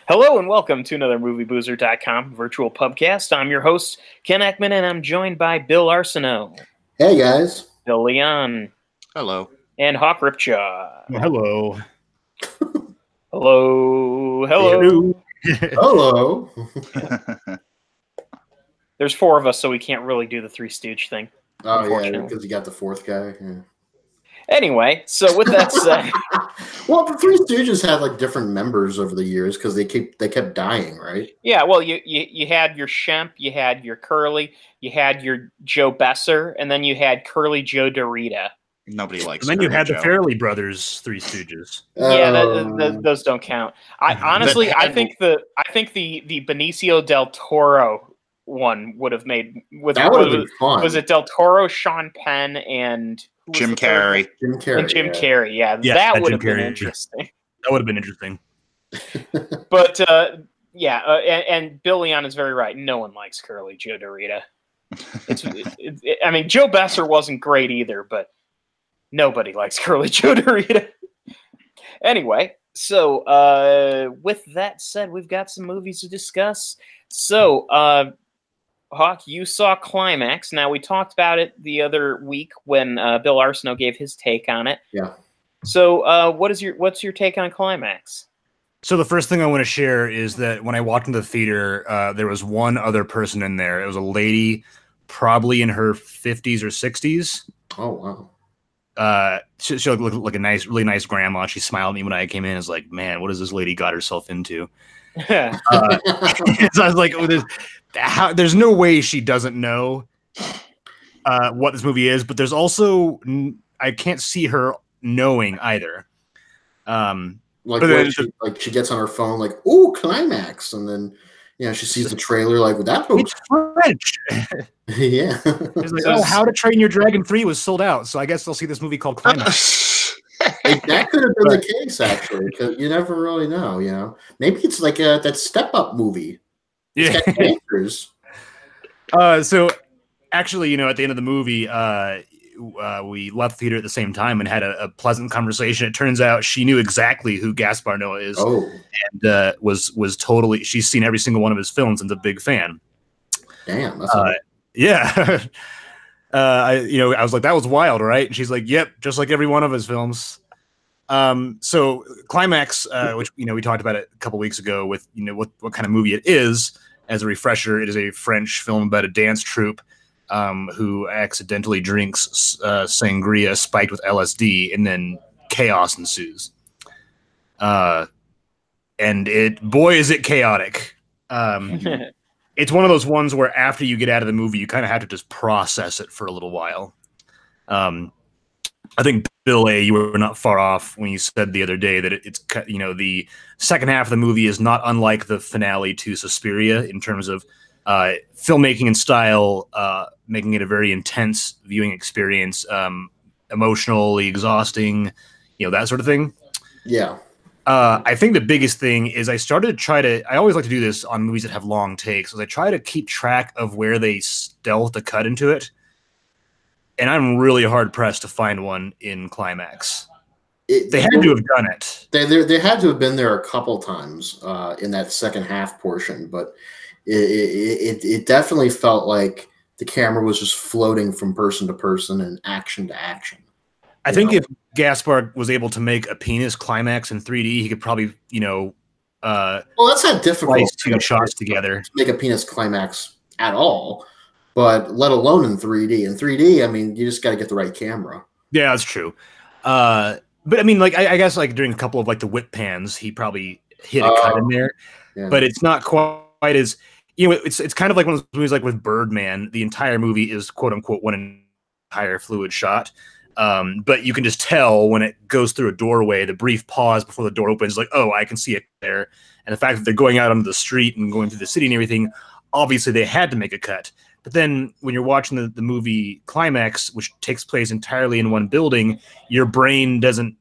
Hello and welcome to another MovieBoozer.com virtual pubcast. I'm your host, Ken Ekman, and I'm joined by Bill Arsenault, Hey guys. Bill Leon, Hello. and Hawk Ripchaw. Hello. Hello. Hello. Hello. There's four of us, so we can't really do the Three Stooge thing. Oh yeah, because you got the fourth guy. Yeah. Anyway, so with that said, well, the Three Stooges had like different members over the years because they kept dying, right? yeah. Well, you had your Shemp, you had your Curly, you had your Joe Besser, and then you had Curly Joe Dorita. Nobody likes. And then you Curly had the Joe. Farrelly brothers, Three Stooges. Yeah, those don't count. I think the Benicio del Toro one would have made with that would have been fun. Was it Del Toro, Sean Penn, and Jim Carrey? Jim Carrey. And Jim Carrey. Yeah, that would have been interesting. That would have been interesting. But and Bill Leon is very right. No one likes Curly Joe Dorita. I mean, Joe Besser wasn't great either, but nobody likes Curly Joe Dorita. Anyway, so with that said, we've got some movies to discuss. So, Hawk, you saw Climax. Now, we talked about it the other week when Bill Arsenault gave his take on it. Yeah. So, what's your take on Climax? So the first thing I want to share is that when I walked into the theater, there was one other person in there. It was a lady, probably in her 50s or 60s. Oh, wow. She looked like a really nice grandma. She smiled at me when I came in. I was like, man, what has this lady got herself into? So I was like, there's no way she doesn't know what this movie is, but there's also, I can't see her knowing either. She gets on her phone like, ooh, Climax, and then she sees the trailer like, well, that it's French. Yeah. It's like, How to Train Your Dragon 3 was sold out, so I guess they'll see this movie called Climax. That could have been the case, actually, because you never really know. Maybe it's like that Step Up movie. Yeah. So actually, at the end of the movie, we left the theater at the same time and had a pleasant conversation. It turns out she knew exactly who Gaspar Noé is, and was totally. She's seen every single one of his films and is a big fan. Damn, that's yeah. I was like, that was wild, right? And she's like, yep, just like every one of his films. So Climax, which we talked about it a couple weeks ago with what kind of movie it is. As a refresher, it is a French film about a dance troupe who accidentally drinks sangria spiked with LSD, and then chaos ensues. And boy, is it chaotic. It's one of those ones where after you get out of the movie, you kind of have to just process it for a little while. I think, Bill A., you were not far off when you said the other day that it's the second half of the movie is not unlike the finale to Suspiria in terms of filmmaking and style, making it a very intense viewing experience, emotionally exhausting, that sort of thing. Yeah. I think the biggest thing is I always like to do this on movies that have long takes, is I try to keep track of where they stealth a cut into it. And I'm really hard pressed to find one in Climax. They had to have done it. They had to have been there a couple times in that second half portion, but it definitely felt like the camera was just floating from person to person and action to action. I think if Gaspar was able to make a penis climax in 3D, he could probably, well, that's not difficult. Two shots together to make a penis climax at all, but let alone in 3D. In 3D, I mean, you just got to get the right camera. Yeah, that's true. But I mean, like, I guess like during a couple of like the whip pans, he probably hit a cut in there, but it's not quite as, it's kind of like one of those movies like with Birdman. The entire movie is quote unquote one entire fluid shot. But you can just tell when it goes through a doorway, the brief pause before the door opens, like, oh, I can see it there. And the fact that they're going out onto the street and going through the city and everything, obviously they had to make a cut. But then when you're watching the movie Climax, which takes place entirely in one building, your brain doesn't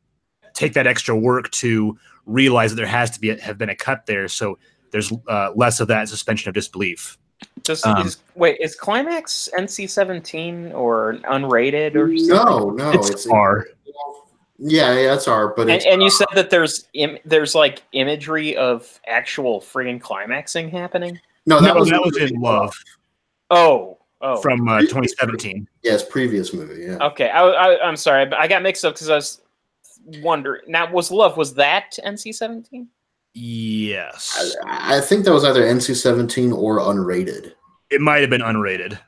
take that extra work to realize that there has to have been a cut there. So there's less of that suspension of disbelief. Is Climax NC-17 or unrated or something? No, it's R. Yeah, that's art, but it's And you said that there's like imagery of actual friggin' climaxing happening. no, No, was that was in Love Oh, from 2017. Yeah, it's previous movie. Yeah. Okay, I'm sorry, but I got mixed up because I was wondering. Now, was that NC-17? Yes, I think that was either NC-17 or unrated. it might have been unrated.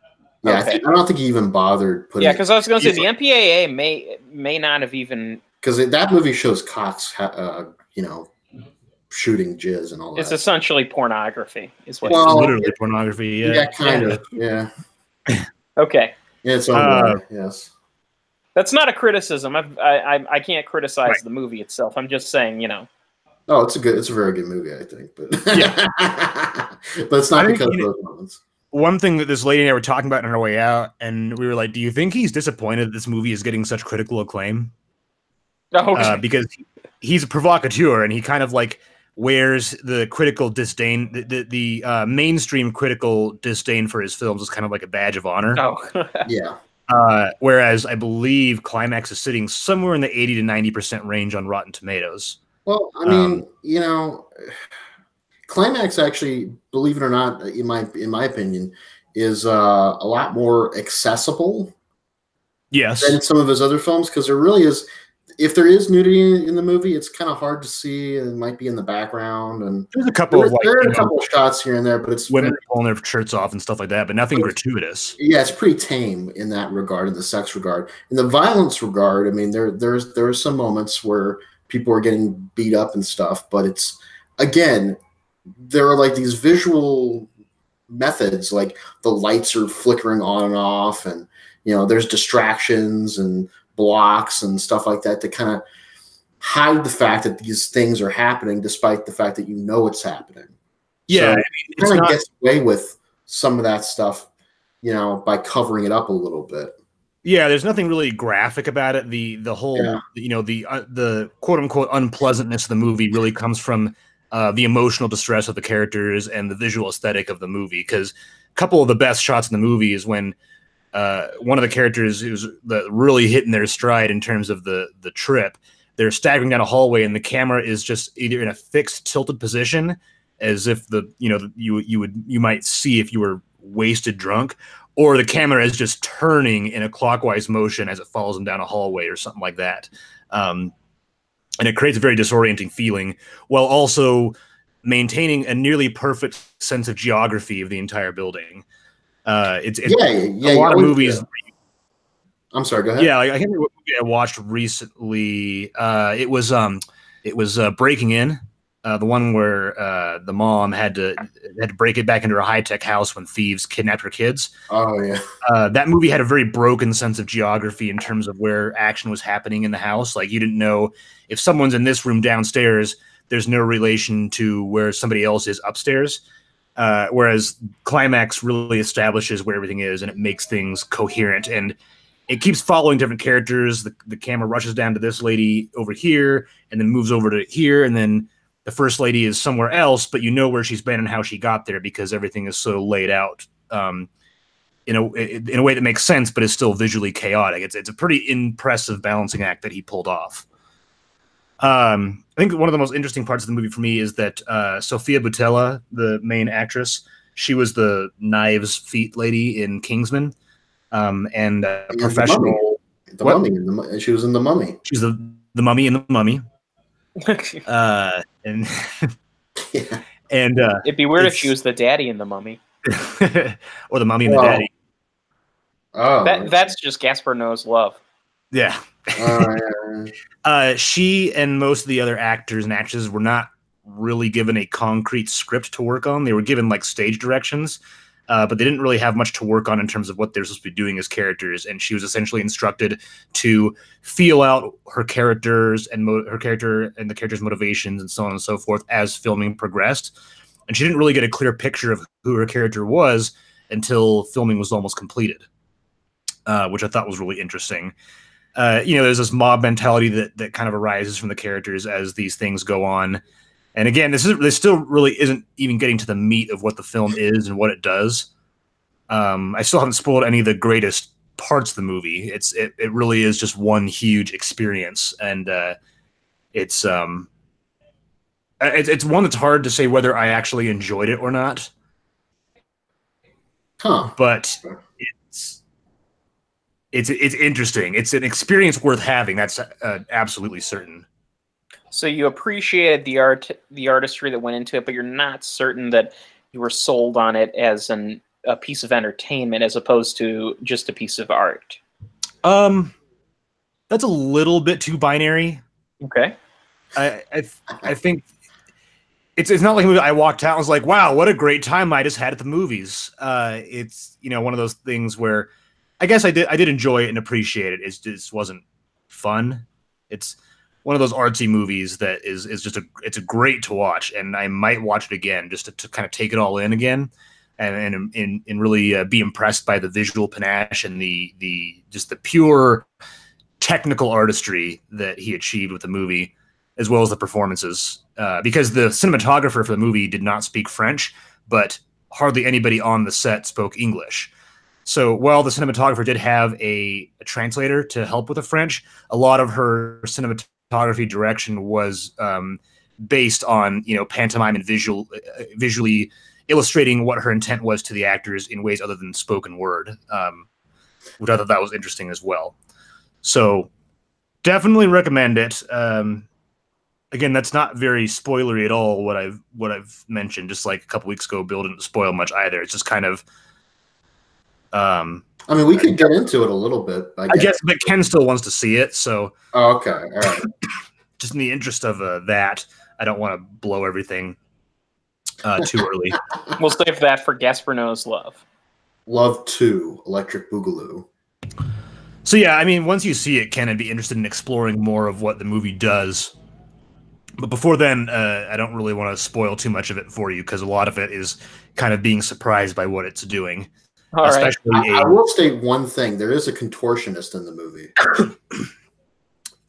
Yeah, Okay. I don't think he even bothered putting. Yeah, because I was going to say the MPAA may not have even, because that movie shows Cox, shooting jizz and all that. it's essentially pornography. Is what? Well, Literally pornography. Yeah, kind of. Yeah. Okay, Yeah, it's own way, yes. that's not a criticism. I can't criticize the movie itself. I'm just saying, Oh, it's a very good movie, I think. But but it's not I think, because of those moments. One thing that this lady and I were talking about on our way out, and we were like, "Do you think he's disappointed that this movie is getting such critical acclaim?" okay. Because he's a provocateur, and he kind of like wears the critical disdain, the mainstream critical disdain for his films is kind of like a badge of honor. Oh, Yeah. Whereas I believe Climax is sitting somewhere in the 80 to 90% range on Rotten Tomatoes. Well, I mean, Climax actually, believe it or not, in my opinion, is a lot more accessible Yes. than some of his other films, because there really is. If there is nudity in the movie, it's kind of hard to see, and it might be in the background. And There's a couple of there are a couple of shots here and there, but it's women pulling their shirts off and stuff like that, but nothing gratuitous. Yeah, it's pretty tame in that regard, in the sex regard. In the violence regard, I mean, there are some moments where people are getting beat up and stuff, but it's, again, there are like these visual methods, like the lights are flickering on and off, and there's distractions and blocks and stuff like that to kind of hide the fact that these things are happening, despite the fact that it's happening. Yeah, so it kind of gets away with some of that stuff, by covering it up a little bit. Yeah, there's nothing really graphic about it. The whole, the quote unquote unpleasantness of the movie really comes from the emotional distress of the characters and the visual aesthetic of the movie. Because a couple of the best shots in the movie is when one of the characters who's really hitting their stride in terms of the trip, they're staggering down a hallway and the camera is just either in a fixed tilted position, as if you might see if you were wasted drunk, or the camera is just turning in a clockwise motion as it follows them down a hallway or something like that. And it creates a very disorienting feeling while also maintaining a nearly perfect sense of geography of the entire building. It's a lot of movies. I'm sorry, go ahead. Yeah, I can't remember what movie I watched recently. It was Breaking In, the one where the mom had to break it back into her high-tech house when thieves kidnapped her kids. Oh yeah. That movie had a very broken sense of geography in terms of where action was happening in the house. Like, you didn't know if someone's in this room downstairs, there's no relation to where somebody else is upstairs. Whereas Climax really establishes where everything is, and it makes things coherent, and it keeps following different characters. The camera rushes down to this lady over here and then moves over to here, and then the first lady is somewhere else, but you know where she's been and how she got there because everything is so laid out in a way that makes sense, but is still visually chaotic. It's a pretty impressive balancing act that he pulled off. I think one of the most interesting parts of the movie for me is that Sofia Boutella, the main actress, she was the knives feet lady in Kingsman, and professional. The Mummy. She was in The Mummy. She's the Mummy in The Mummy. And Yeah. and it'd be weird if she was the daddy in The Mummy. or the Mummy and the Daddy. Oh, That's just Gaspar Noé's love. Yeah. She and most of the other actors and actresses were not really given a concrete script to work on. They were given like stage directions, but they didn't really have much to work on in terms of what they're supposed to be doing as characters. And she was essentially instructed to feel out her characters and her character and the character's motivations and so on and so forth as filming progressed. And she didn't really get a clear picture of who her character was until filming was almost completed, which I thought was really interesting. There's this mob mentality that kind of arises from the characters as these things go on. And again, this still really isn't even getting to the meat of what the film is and what it does. I still haven't spoiled any of the greatest parts of the movie. It really is just one huge experience, and it's one that's hard to say whether I actually enjoyed it or not. Huh. But it's interesting. It's an experience worth having. That's absolutely certain. So you appreciated the artistry that went into it, but you're not certain that you were sold on it as a piece of entertainment as opposed to just a piece of art. That's a little bit too binary. Okay. I think it's not like a movie I walked out and was like, wow, what a great time I just had at the movies. It's one of those things where I guess I did enjoy it and appreciate it. It just wasn't fun. It's one of those artsy movies that is just it's a great to watch, and I might watch it again just to kind of take it all in again, and really be impressed by the visual panache and the just the pure technical artistry that he achieved with the movie, as well as the performances. Because the cinematographer for the movie did not speak French, but hardly anybody on the set spoke English. So while the cinematographer did have a translator to help with the French, a lot of her cinematography direction was based on pantomime and visually illustrating what her intent was to the actors in ways other than spoken word, which I thought that was interesting as well. So definitely recommend it. Again, that's not very spoilery at all. What I've mentioned, just like a couple weeks ago, Bill didn't spoil much either. It's just kind of. I mean, we could get into it a little bit. I guess, but Ken still wants to see it, so. Oh, okay, all right. Just in the interest of that, I don't want to blow everything too early. We'll save that for Gasparno's Love. Love 2, Electric Boogaloo. So yeah, I mean, once you see it, Ken, I'd be interested in exploring more of what the movie does. But before then, I don't really want to spoil too much of it for you, because a lot of it is kind of being surprised by what it's doing. All right. I will state one thing. There is a contortionist in the movie.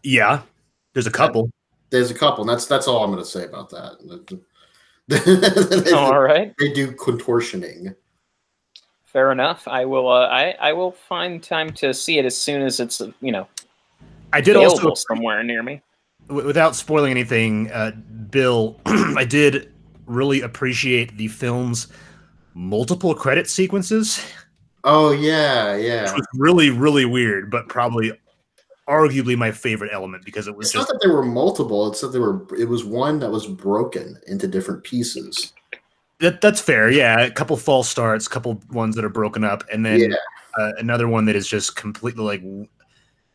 Yeah, there's a couple. There's a couple. And that's all I'm going to say about that. All right. They do contortioning. Fair enough. I will find time to see it as soon as it's I did available also somewhere near me. Without spoiling anything, Bill, I did really appreciate the film's multiple credit sequences. Oh yeah. Which was really, really weird, but probably arguably my favorite element, because it was not that there were multiple, it's that it was one that was broken into different pieces. That's fair, yeah. A couple false starts, a couple ones that are broken up, and then another one that is just completely like.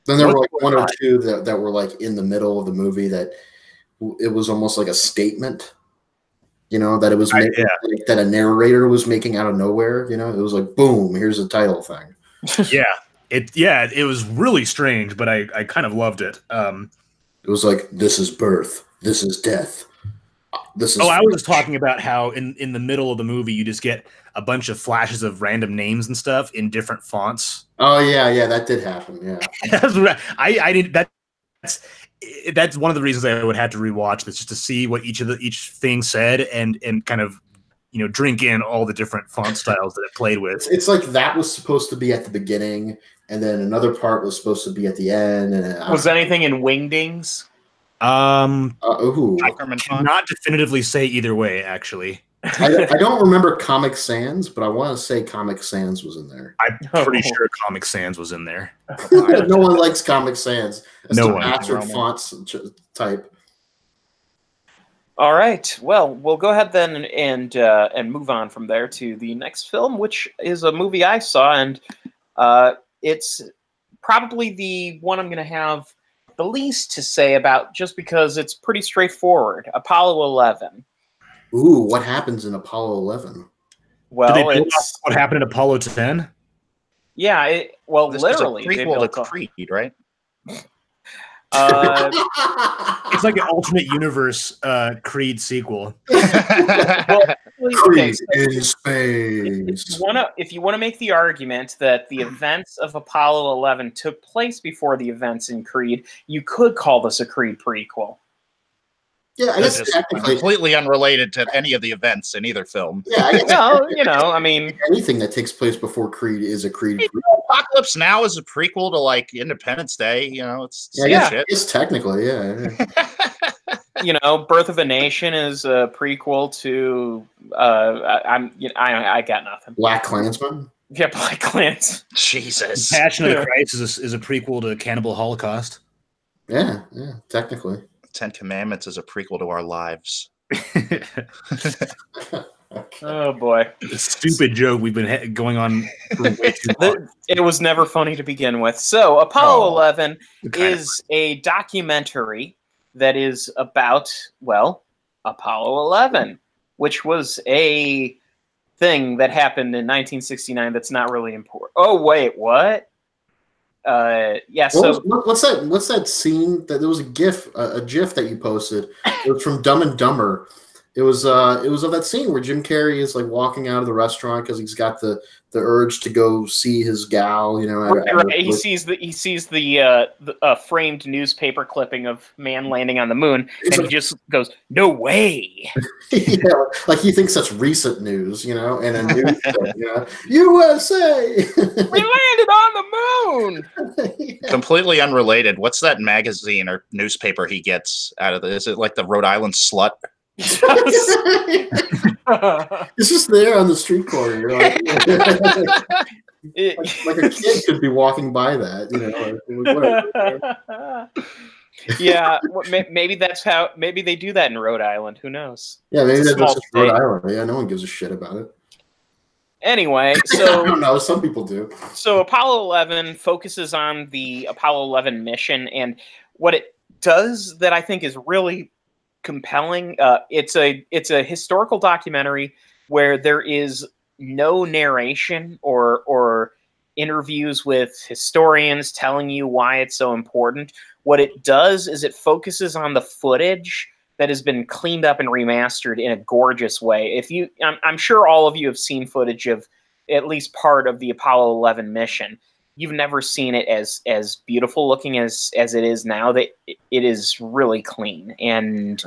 Then there were like one or two that were like in the middle of the movie that it was almost like a statement. That it was that a narrator was making out of nowhere. It was like, boom, here's a title thing. It was really strange, but I kind of loved it. It was like, this is birth, this is death. This is. I was just talking about how in the middle of the movie you just get a bunch of flashes of random names and stuff in different fonts. Oh yeah, that did happen. Yeah, I did that. That's one of the reasons I would have to rewatch this, just to see what each thing said and kind of drink in all the different font styles that it played with. It's like that was supposed to be at the beginning, and then another part was supposed to be at the end. And was anything in Wingdings? I cannot definitively say either way, actually. I don't remember Comic Sans, but I want to say Comic Sans was in there. I'm pretty sure Comic Sans was in there. No one likes Comic Sans. It's no the one. bastard fonts type. All right. Well, we'll go ahead then and move on from there to the next film, which is a movie I saw, and it's probably the one I'm going to have the least to say about, just because it's pretty straightforward. Apollo 11. Ooh, what happens in Apollo 11? Well, it's what happened in Apollo 10. Yeah, This literally, is a prequel to Creed, right? It's like an alternate universe Creed sequel. Creed in space. If you want to make the argument that the events of Apollo 11 took place before the events in Creed, you could call this a Creed prequel. Yeah, I guess completely unrelated to any of the events in either film. Yeah, I guess I mean, anything that takes place before Creed is a Creed. Apocalypse Now is a prequel to like Independence Day. You know, it's yeah, it's technically, yeah. You know, Birth of a Nation is a prequel to I got nothing. Black Klansman. Yeah, Black Clans. Jesus. Passion of the Christ is a prequel to Cannibal Holocaust. Yeah, technically. 10 Commandments is a prequel to our lives. Oh boy, stupid joke we've been going on for way too long. It was never funny to begin with. So Apollo 11 is a documentary that is about, well, Apollo 11, which was a thing that happened in 1969 that's not really important. Oh wait, what? Yeah. So what's that scene that there was a GIF that you posted? It was from Dumb and Dumber. It was of that scene where Jim Carrey is like walking out of the restaurant because he's got the urge to go see his gal. You know, right. He sees the framed newspaper clipping of man landing on the moon, and he just goes, "No way!" Yeah, like he thinks that's recent news, you know, and a news thing, you know, USA. We landed on the moon. Yeah. Completely unrelated. What's that magazine or newspaper he gets out of this? Is it like the Rhode Island Slut? It's just there on the street corner. You're like, like a kid could be walking by that, you know. Yeah, maybe that's how. Maybe they do that in Rhode Island. Who knows? Yeah, maybe that's just Rhode Island. Yeah, no one gives a shit about it. Anyway, so I don't know. Some people do. So Apollo 11 focuses on the Apollo 11 mission, and what it does that I think is really compelling. It's a historical documentary where there is no narration or interviews with historians telling you why it's so important. What it does is it focuses on the footage that has been cleaned up and remastered in a gorgeous way. I'm sure all of you have seen footage of at least part of the Apollo 11 mission. You've never seen it as beautiful looking as it is now. That it is really clean, and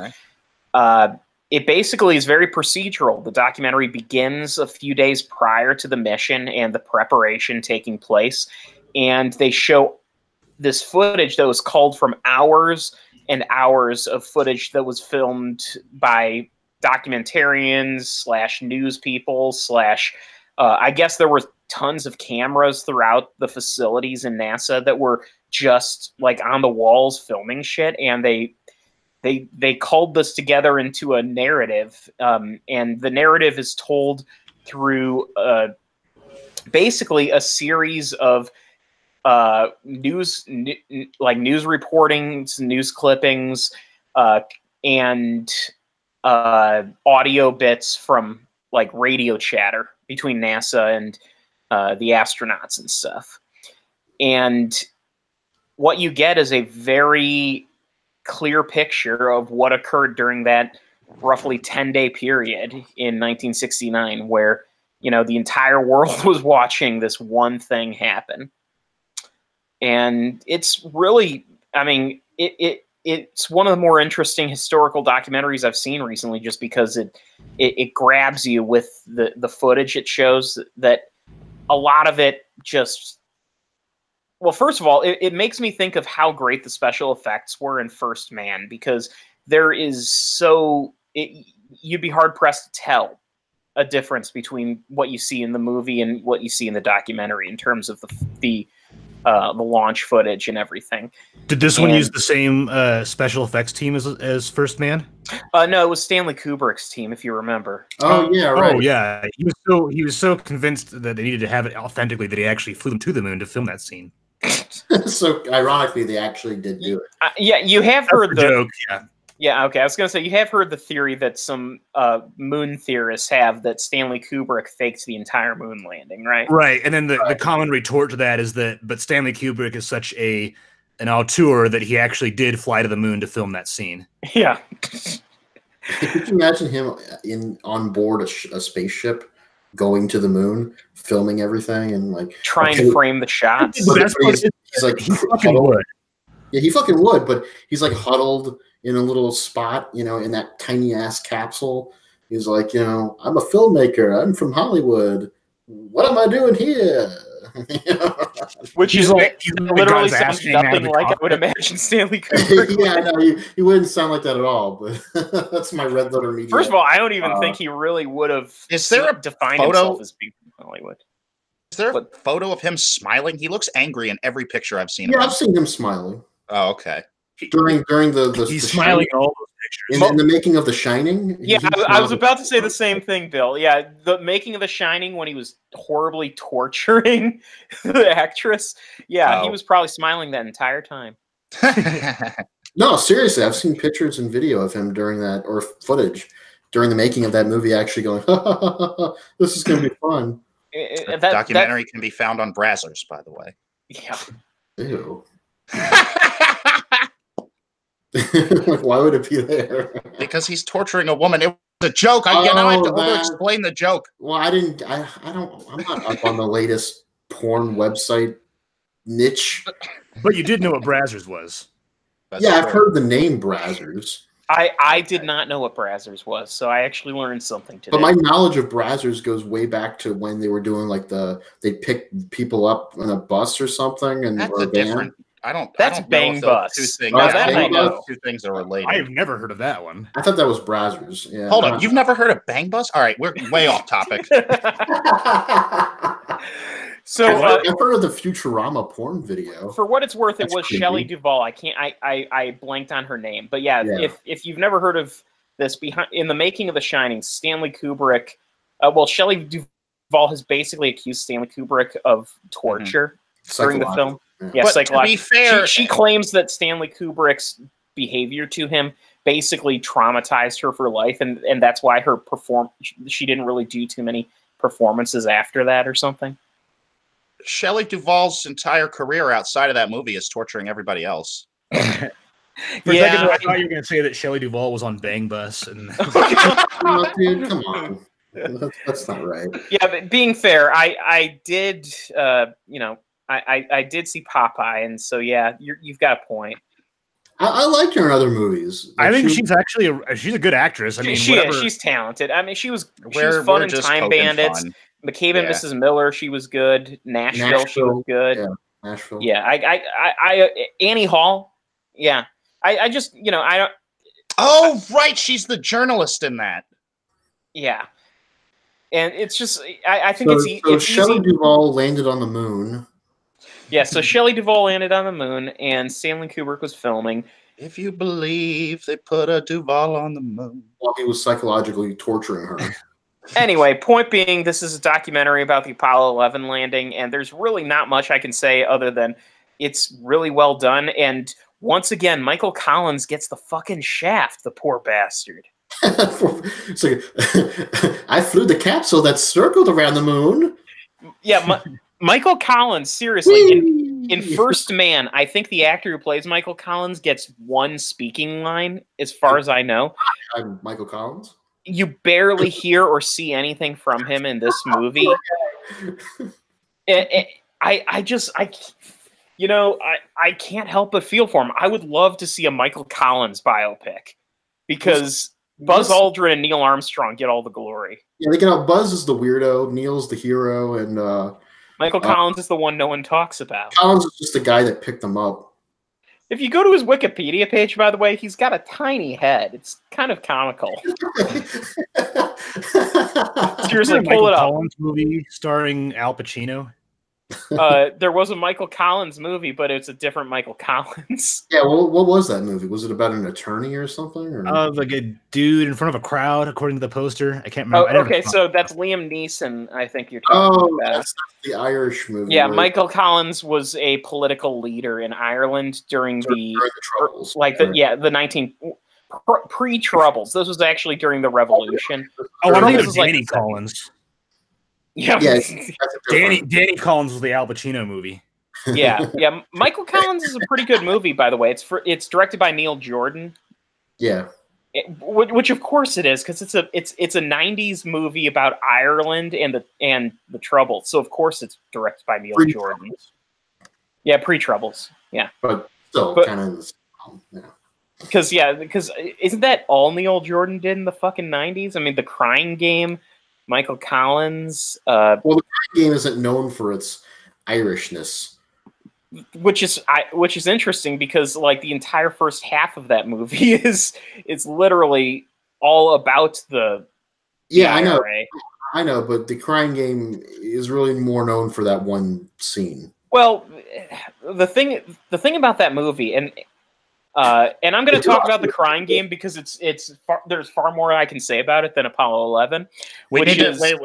it basically is very procedural. The documentary begins a few days prior to the mission and the preparation taking place, and they show this footage that was culled from hours and hours of footage that was filmed by documentarians / news people / I guess there were tons of cameras throughout the facilities in NASA that were just like on the walls filming shit, and they culled this together into a narrative, and the narrative is told through basically a series of news reportings, news clippings, and audio bits from like radio chatter between NASA and the astronauts and stuff. And what you get is a very clear picture of what occurred during that roughly 10-day period in 1969, where, you know, the entire world was watching this one thing happen. And it's really, I mean, it's one of the more interesting historical documentaries I've seen recently, just because it grabs you with the footage it shows. That a lot of it just, well, first of all, it makes me think of how great the special effects were in First Man, because there is you'd be hard pressed to tell a difference between what you see in the movie and what you see in the documentary in terms of the launch footage and everything. Did this one use the same special effects team as First Man? No, it was Stanley Kubrick's team, if you remember. Oh yeah, right. Oh yeah, he was so convinced that they needed to have it authentically that he actually flew them to the moon to film that scene. So ironically, they actually did do it. Yeah, you have heard the joke. Yeah. Yeah, okay. I was going to say, you have heard the theory that some moon theorists have that Stanley Kubrick faked the entire moon landing, right? Right, and then the common retort to that is that, but Stanley Kubrick is such an auteur that he actually did fly to the moon to film that scene. Yeah. Could you imagine him on board a spaceship going to the moon, filming everything, and like trying to frame the shots? He's like, he fucking would. Yeah, he fucking would, but he's like huddled in a little spot, you know, in that tiny ass capsule. He's like, you know, I'm a filmmaker. I'm from Hollywood. what am I doing here? Which He's is like he's like literally God's ass sounds hanging out of nothing the like I would cockpit. imagine Stanley Kubrick. Yeah, no, he wouldn't sound like that at all. But that's my red letter media. First of all, I don't even think he really would have Is there a defined photo- himself as being from Hollywood. Is there a What? photo of him smiling? He looks angry in every picture I've seen. Yeah, of him. I've seen him smiling Oh, okay. during the He's the smiling Shining- in all those pictures. in the making of The Shining. Yeah, he I was smiled. about to say the same thing, Bill. Yeah, the making of The Shining when he was horribly torturing the actress. Yeah, he Oh. was probably smiling that entire time. No, seriously, I've seen pictures and video of him during that, or footage during the making of that movie, actually going, "This is going to be fun." The documentary can be found on Brazzers, by the way. Yeah. Ew. Why would it be there? Because he's torturing a woman. It was a joke. I have to that- over-explain the joke. Well, I don't. I'm not up on the latest porn website niche. But you did know what Brazzers was. That's Yeah, I've true. heard the name Brazzers, I did not know what Brazzers was, so I actually learned something today. but my knowledge of Brazzers goes way back to when they were doing like they pick people up on a bus or something, and That's or a a van. different. That's I don't Bang know if Bus. those two things. Now I that don't I know if know. those two things are related. I've never heard of that one. I thought that was Brazzers. Yeah. Hold on, you've never heard of Bang Bus? All right, we're way off topic. So I've heard of the Futurama porn video. for what it's worth, it That's was creepy. Shelley Duvall. I blanked on her name, but yeah, Yeah. if you've never heard of this, in the making of The Shining, Stanley Kubrick, Shelley Duvall has basically accused Stanley Kubrick of torture during the film. Yeah, But to psychological. be fair, She claims that Stanley Kubrick's behavior to him basically traumatized her for life, and that's why she didn't really do too many performances after that or something. Shelley Duvall's entire career outside of that movie is torturing everybody else. For a second, Yeah, I thought you were going to say that Shelley Duvall was on Bang Bus. And Oh, dude, come on. That's not right. Yeah, but being fair, I did, I did see Popeye, and so yeah, you've got a point. I liked her in other movies. I think She- she's actually she's a good actress. I mean, whatever. She's talented. I mean, she was We're fun in just Time poking Bandits. fun. McCabe and Yeah. Mrs. Miller, she was good. Nashville, she was good. yeah. Nashville. Yeah, Annie Hall. Yeah, I just I don't. Oh, right, she's the journalist in that. Yeah, and it's just I think So, it's Shelley easy. Duvall landed on the moon. Yeah, so Shelley Duvall landed on the moon, and Stanley Kubrick was filming. If you believe they put a Duvall on the moon. While he was psychologically torturing her. Anyway, point being, this is a documentary about the Apollo 11 landing, and there's really not much I can say other than it's really well done. And once again, Michael Collins gets the fucking shaft, the poor bastard. It's like, I flew the capsule that circled around the moon. Yeah, Michael Collins, seriously, in First Man, I think the actor who plays Michael Collins gets one speaking line, as far as I know. I'm Michael Collins. You barely hear or see anything from him in this movie. I can't help but feel for him. I would love to see a Michael Collins biopic because Buzz Aldrin and Neil Armstrong get all the glory. Yeah, they get out. Buzz is the weirdo, Neil's the hero, and Michael Collins is the one no one talks about. Collins is just the guy that picked them up. If you go to his Wikipedia page, by the way, he's got a tiny head. It's kind of comical. Seriously, pull it up. Collins movie starring Al Pacino. There was a Michael Collins movie, but it's a different Michael Collins. Yeah, well, what was that movie? Was it about an attorney or something? Or? Like a dude in front of a crowd, according to the poster. I can't remember. Oh, okay, so that's Liam Neeson, I think you're talking about. That's the Irish movie. Yeah, where- Michael Collins was a political leader in Ireland during during the Troubles. pre-Troubles. This was actually during the Revolution. Oh, I'm thinking This of is like Danny the second- Collins. Yeah, Yeah, that's a different- Danny Collins was the Al Pacino movie. yeah. Michael Collins is a pretty good movie, by the way. It's directed by Neil Jordan. Yeah. Which of course it is, because it's a '90s movie about Ireland and the Troubles. So of course it's directed by Neil Jordan. Yeah, pre-Troubles. Yeah, But still, But- kind of. Yeah. because isn't that all Neil Jordan did in the fucking '90s? I mean, The Crying Game, Michael Collins. Well, the Crying Game isn't known for its Irishness. Which is interesting because like the entire first half of that movie is literally all about the IRA. I know, but the Crying Game is really more known for that one scene. Well, the thing about that movie, and I'm going to talk about the Crying Game because there's far more I can say about it than Apollo 11. Wait,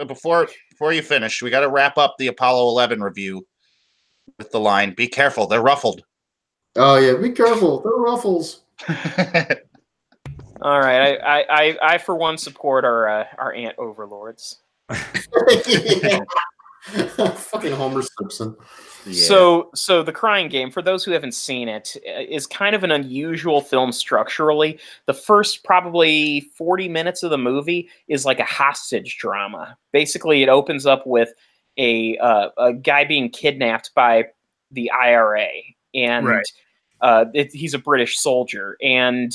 before you finish, we got to wrap up the Apollo 11 review with the line, "Be careful, they're ruffled." Oh yeah, be careful, they're ruffles. All right, I for one support our ant overlords. Fucking Homer Simpson. Yeah. So the Crying Game, for those who haven't seen it, is kind of an unusual film structurally. The first probably 40 minutes of the movie is like a hostage drama. Basically, it opens up with a guy being kidnapped by the IRA, and he's a British soldier. And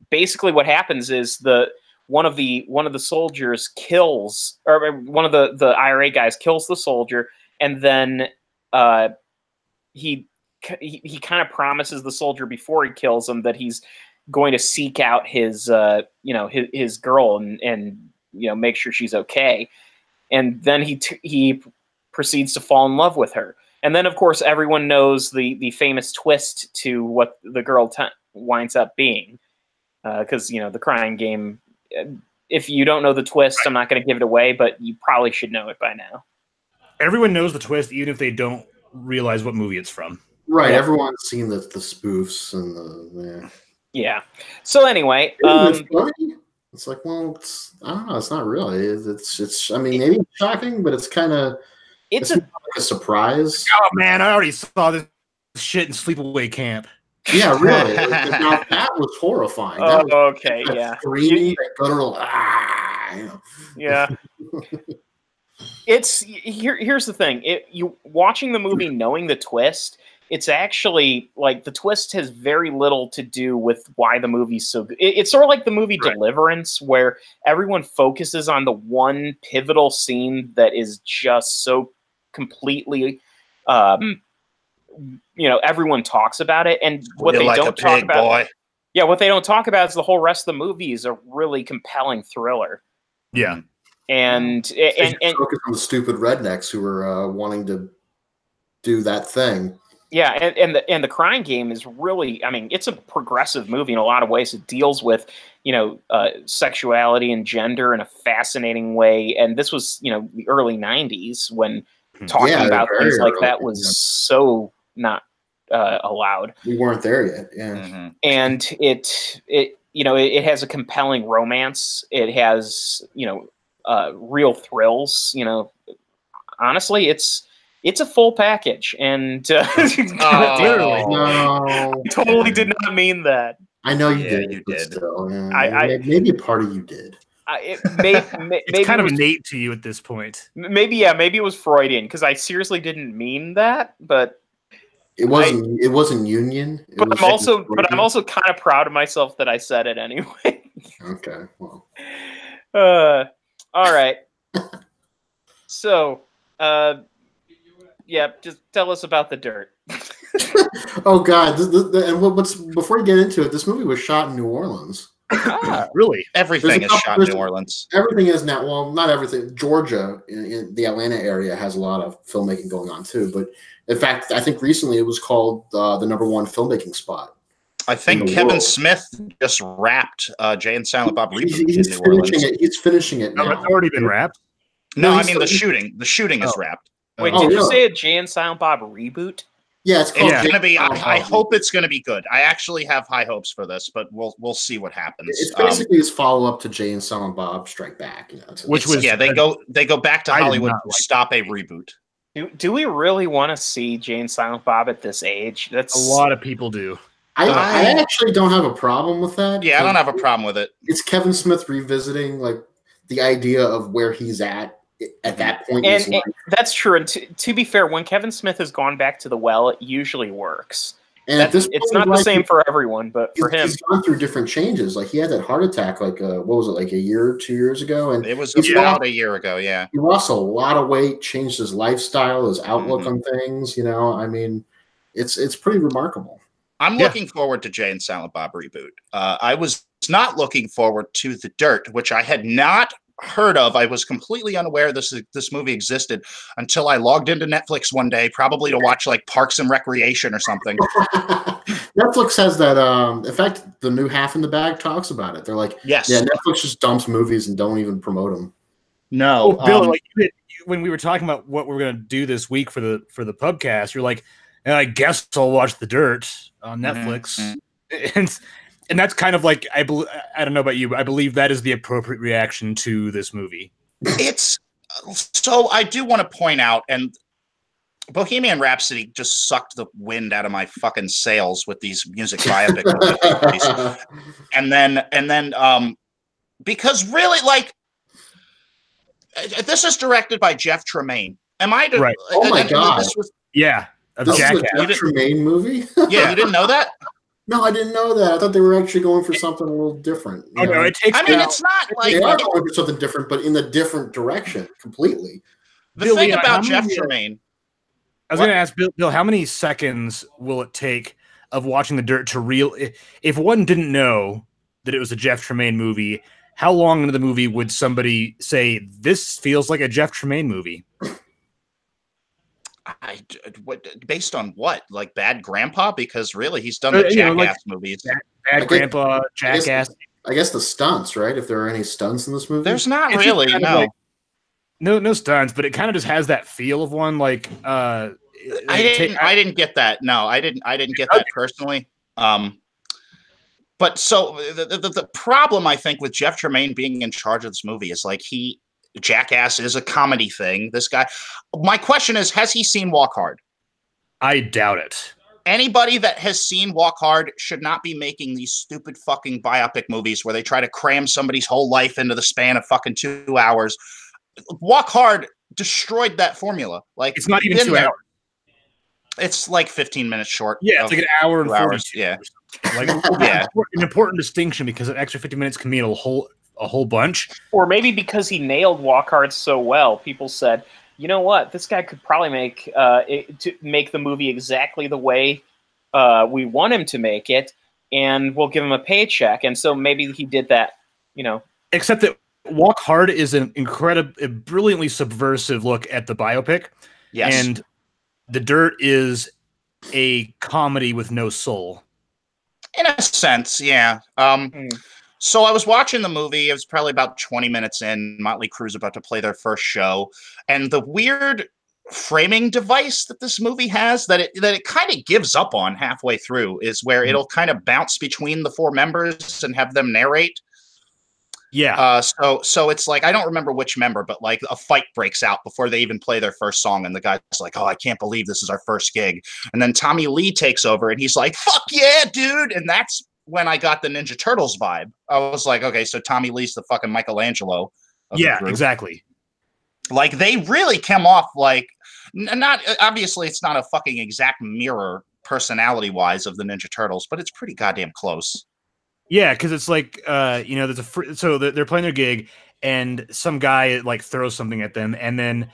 basically, what happens is one of the soldiers kills, or one of the IRA guys kills the soldier, and then he kind of promises the soldier before he kills him that he's going to seek out his his girl and make sure she's okay. And then he proceeds to fall in love with her. And then, of course, everyone knows the famous twist to what the girl winds up being. Because, the Crying Game, if you don't know the twist, I'm not going to give it away, but you probably should know it by now. Everyone knows the twist, even if they don't realize what movie it's from. Right, yeah. Everyone's seen the spoofs and the... Yeah. So anyway... It's like, well, I don't know. It's not really. It's. I mean, maybe it's shocking, but it's kind of. It's like a surprise. Oh man, I already saw this shit in Sleepaway Camp. Yeah, really. Now, that was horrifying. That was, okay, yeah. Screaming, guttural. Yeah. Here's the thing. You watching the movie knowing the twist. It's actually like the twist has very little to do with why the movie's so good. It's sort of like the movie Deliverance, where everyone focuses on the one pivotal scene that is just so completely, everyone talks about it. And what they don't talk about, what they don't talk about is the whole rest of the movie is a really compelling thriller. Yeah, and focus on the stupid rednecks who are wanting to do that thing. Yeah, and the Crying Game is really, I mean, it's a progressive movie in a lot of ways. It deals with, sexuality and gender in a fascinating way. And this was, the early 90s when talking about things like that was so not allowed. We weren't there yet, yeah. Mm-hmm. And it has a compelling romance. It has, real thrills. Honestly, it's a full package, and literally, no, I totally did not mean that. I know you did. You did. Still, maybe a part of you did. It's kind of innate to you at this point. Maybe it was Freudian because I seriously didn't mean that, but it wasn't. It wasn't Union. I'm also kind of proud of myself that I said it anyway. Okay. Well. All right. So. Yeah, just tell us about the dirt. Oh God! Before you get into it, this movie was shot in New Orleans. Really? Everything is shot in New Orleans. Everything is now. Well, not everything. Georgia, in the Atlanta area, has a lot of filmmaking going on too. But in fact, I think recently it was called the #1 filmmaking spot. I think Kevin Smith just wrapped Jay and Silent Bob reboot in New Orleans. He's finishing it now. It's already been wrapped. No, I mean the shooting. The shooting is wrapped. Wait, did you say a Jay and Silent Bob reboot? Yeah, it's called. It's gonna be. I hope it's gonna be good. I actually have high hopes for this, but we'll see what happens. It's basically his follow up to Jay and Silent Bob Strike Back. Which was they go back to Hollywood to stop a reboot. Do we really want to see Jay and Silent Bob at this age? That's a lot of people do. I actually don't have a problem with that. Yeah, I don't have a problem with it. It's Kevin Smith revisiting like the idea of where he's at that point. And that's true. And to be fair, when Kevin Smith has gone back to the well, it usually works. And at this it's point, not the same for everyone, but for him, he's gone through different changes. Like he had that heart attack, like what was it, like a year, 2 years ago? And It was he's about a year ago. Yeah, he lost a lot of weight, changed his lifestyle, his outlook on things. You know, I mean, it's pretty remarkable. I'm looking forward to Jay and Silent Bob reboot. I was not looking forward to The Dirt, which I had not heard of. I was completely unaware this movie existed until I logged into Netflix one day, probably to watch like Parks and Recreation or something. Netflix has that. In fact, the new Half in the Bag talks about it. They're like, yes, yeah, Netflix just dumps movies and don't even promote them. No, Bill, like when we were talking about what we're going to do this week for the Pubcast, you're like, I guess I'll watch The Dirt on Netflix, and that's kind of like I don't know about you, but I believe that is the appropriate reaction to this movie. It's so I do want to point out, and Bohemian Rhapsody just sucked the wind out of my fucking sails with these music biopic movies, and then because really, like, this is directed by Jeff Tremaine. Am I right? Oh my god! This was, this is a Jeff Tremaine movie. Yeah, you didn't know that? No, I didn't know that. I thought they were actually going for something a little different. Oh no, it takes. I mean, it's not like they are going for something different, but in a different direction completely. The thing about Jeff Tremaine. I was going to ask Bill, how many seconds will it take of watching The Dirt to if one didn't know that it was a Jeff Tremaine movie, how long into the movie would somebody say, this feels like a Jeff Tremaine movie? Based on what? Like Bad Grandpa? Because really, he's done the Jackass movies. Bad Grandpa, Jackass. I guess the stunts, right? If there are any stunts in this movie? There's not really, no. No stunts, but it kind of just has that feel of one. Like I didn't get that. No, I didn't get that personally. But so the problem I think with Jeff Tremaine being in charge of this movie is like Jackass is a comedy thing. This guy. My question is, has he seen Walk Hard? I doubt it. Anybody that has seen Walk Hard should not be making these stupid fucking biopic movies where they try to cram somebody's whole life into the span of fucking 2 hours. Walk Hard destroyed that formula. Like, it's not even 2 hours. It's like 15 minutes short. Yeah, it's like an hour and 40. Yeah. Like, yeah. An important distinction because an extra 50 minutes can mean a whole bunch. Or maybe because he nailed Walk Hard so well, people said, you know what, this guy could probably make the movie exactly the way we want him to make it, and we'll give him a paycheck. And so maybe he did that, you know. Except that Walk Hard is a brilliantly subversive look at the biopic. Yes. And The Dirt is a comedy with no soul. In a sense, yeah. So I was watching the movie. It was probably about 20 minutes in. Motley Crue's about to play their first show. And the weird framing device that this movie has that it kind of gives up on halfway through is where it'll kind of bounce between the four members and have them narrate. Yeah. So it's like, I don't remember which member, but like a fight breaks out before they even play their first song. And the guy's like, oh, I can't believe this is our first gig. And then Tommy Lee takes over and he's like, fuck yeah, dude. And that's when I got the Ninja Turtles vibe. I was like, okay, so Tommy Lee's the fucking Michelangelo. Yeah, exactly. Like they really come off like not obviously it's not a fucking exact mirror personality wise of the Ninja Turtles, but it's pretty goddamn close. Yeah, because it's like, there's so they're playing their gig, and some guy like throws something at them, and then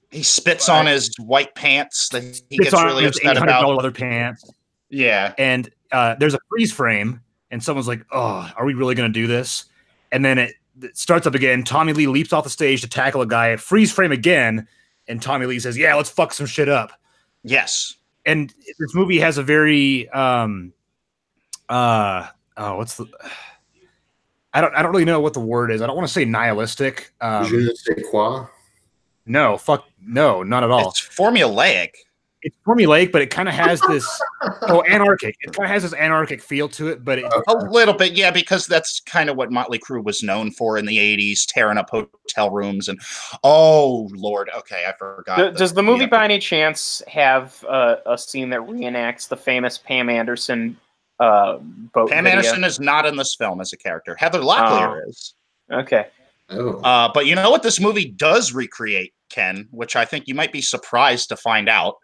he spits on his white pants that he gets really upset about. Leather pants. Yeah, and there's a freeze frame, and someone's like, "Oh, are we really going to do this?" And then it starts up again. Tommy Lee leaps off the stage to tackle a guy. Freeze frame again, and Tommy Lee says, "Yeah, let's fuck some shit up." Yes, and this movie has a very what's the I don't really know what the word is. I don't want to say nihilistic. Je ne sais quoi? No, not at all. It's formulaic. It's formulaic, but it kind of has this anarchic. It kind of has this anarchic feel to it, but a little bit, yeah, because that's kind of what Motley Crue was known for in the 80s, tearing up hotel rooms and oh Lord, okay, I forgot. Does the movie by any chance have a scene that reenacts the famous Pam Anderson boat Pam video? Anderson is not in this film as a character. Heather Locklear is. Okay. Oh. But you know what this movie does recreate, Ken, which I think you might be surprised to find out.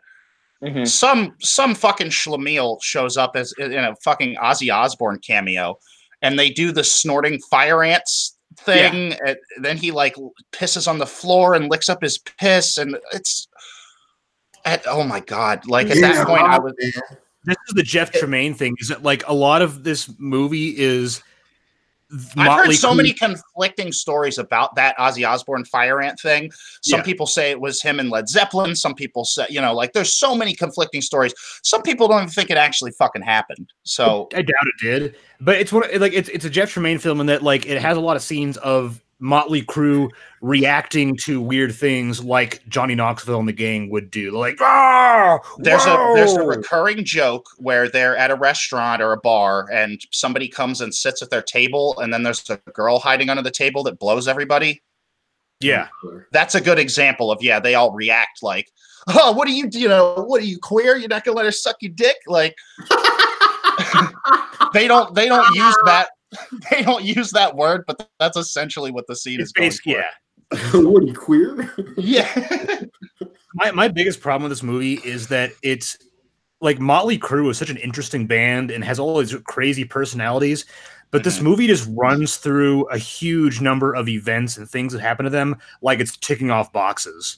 some fucking schlemiel shows up as in a fucking Ozzy Osbourne cameo, and they do the snorting fire ants thing. And then he like pisses on the floor and licks up his piss, and it's oh my god! Like at that point, I was. This is the Jeff Tremaine thing. Is that like a lot of this movie is. I've heard so many conflicting stories about that Ozzy Osbourne fire ant thing. Some people say it was him and Led Zeppelin. Some people say, like there's so many conflicting stories. Some people don't even think it actually fucking happened. So I doubt it did. But it's it's a Jeff Tremaine film in that like it has a lot of scenes of Motley Crue reacting to weird things like Johnny Knoxville and the gang would do. Like, there's a recurring joke where they're at a restaurant or a bar and somebody comes and sits at their table, and then there's a girl hiding under the table that blows everybody. Yeah. That's a good example of, they all react like, oh, what are you queer? You're not gonna let her suck your dick? Like they don't use that. They don't use that word, but that's essentially what the scene is going for. Yeah. What, are you queer? Yeah. My biggest problem with this movie is that it's like Motley Crue is such an interesting band and has all these crazy personalities, but this movie just runs through a huge number of events and things that happen to them like it's ticking off boxes.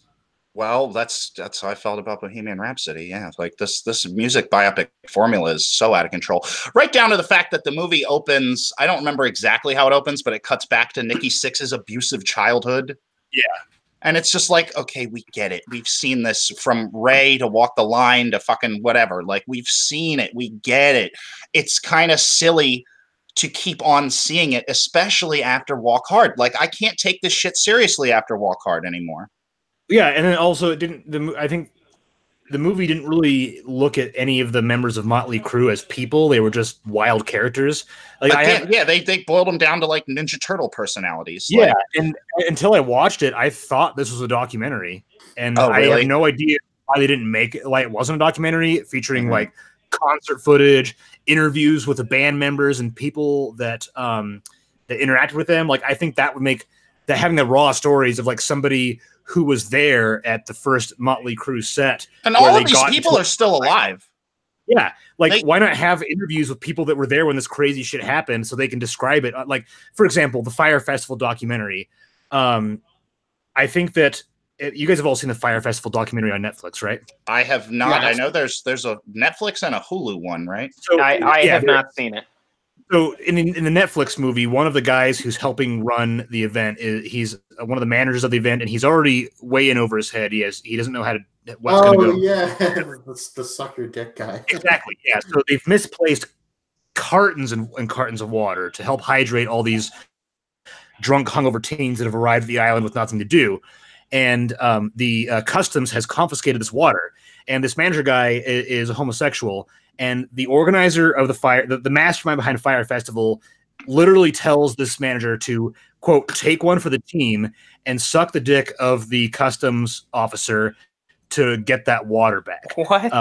Well, that's how I felt about Bohemian Rhapsody. Yeah, like this music biopic formula is so out of control. Right down to the fact that the movie opens, I don't remember exactly how it opens, but it cuts back to Nikki Sixx's abusive childhood. Yeah. And it's just like, okay, we get it. We've seen this from Ray to Walk the Line to fucking whatever. Like, we've seen it. We get it. It's kind of silly to keep on seeing it, especially after Walk Hard. Like, I can't take this shit seriously after Walk Hard anymore. Yeah, and then also it didn't. I think the movie didn't really look at any of the members of Motley Crue as people. They were just wild characters. Like they boiled them down to like Ninja Turtle personalities. Yeah, and until I watched it, I thought this was a documentary, and I have no idea why they didn't make it. Like, it wasn't a documentary featuring like concert footage, interviews with the band members and people that that interacted with them. Like, I think that would make that having the raw stories of like somebody who was there at the first Motley Crue set. And all of these people are still alive. Yeah. Like, why not have interviews with people that were there when this crazy shit happened so they can describe it? Like, for example, the Fyre Festival documentary. I think that you guys have all seen the Fyre Festival documentary on Netflix, right? I have not. Yes. I know there's a Netflix and a Hulu one, right? So I have not seen it. So in the Netflix movie, one of the guys who's helping run the event he's one of the managers of the event, and he's already way in over his head. He doesn't know how to. The suck your dick guy. Exactly. Yeah. So they've misplaced cartons and cartons of water to help hydrate all these drunk, hungover teens that have arrived at the island with nothing to do, and the customs has confiscated this water. And this manager guy is a homosexual. And the organizer of the mastermind behind Fyre Festival literally tells this manager to, quote, take one for the team and suck the dick of the customs officer to get that water back. What?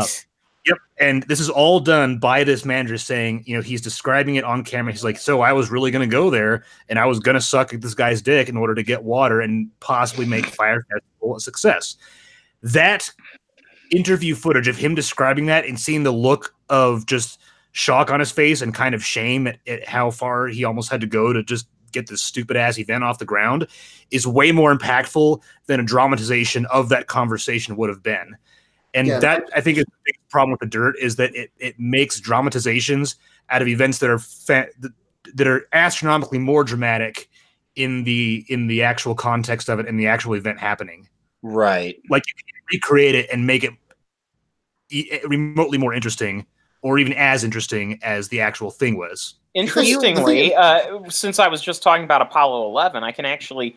Yep. And this is all done by this manager saying, he's describing it on camera. He's like, so I was really going to go there and I was going to suck this guy's dick in order to get water and possibly make Fyre Festival a success. That interview footage of him describing that and seeing the look of just shock on his face and kind of shame at how far he almost had to go to just get this stupid ass event off the ground is way more impactful than a dramatization of that conversation would have been. And that I think is the big problem with The Dirt is that it makes dramatizations out of events that are astronomically more dramatic in the actual context of it and the actual event happening. Right. Like, you can recreate it and make it remotely more interesting or even as interesting as the actual thing was. Interestingly, since I was just talking about Apollo 11, I can actually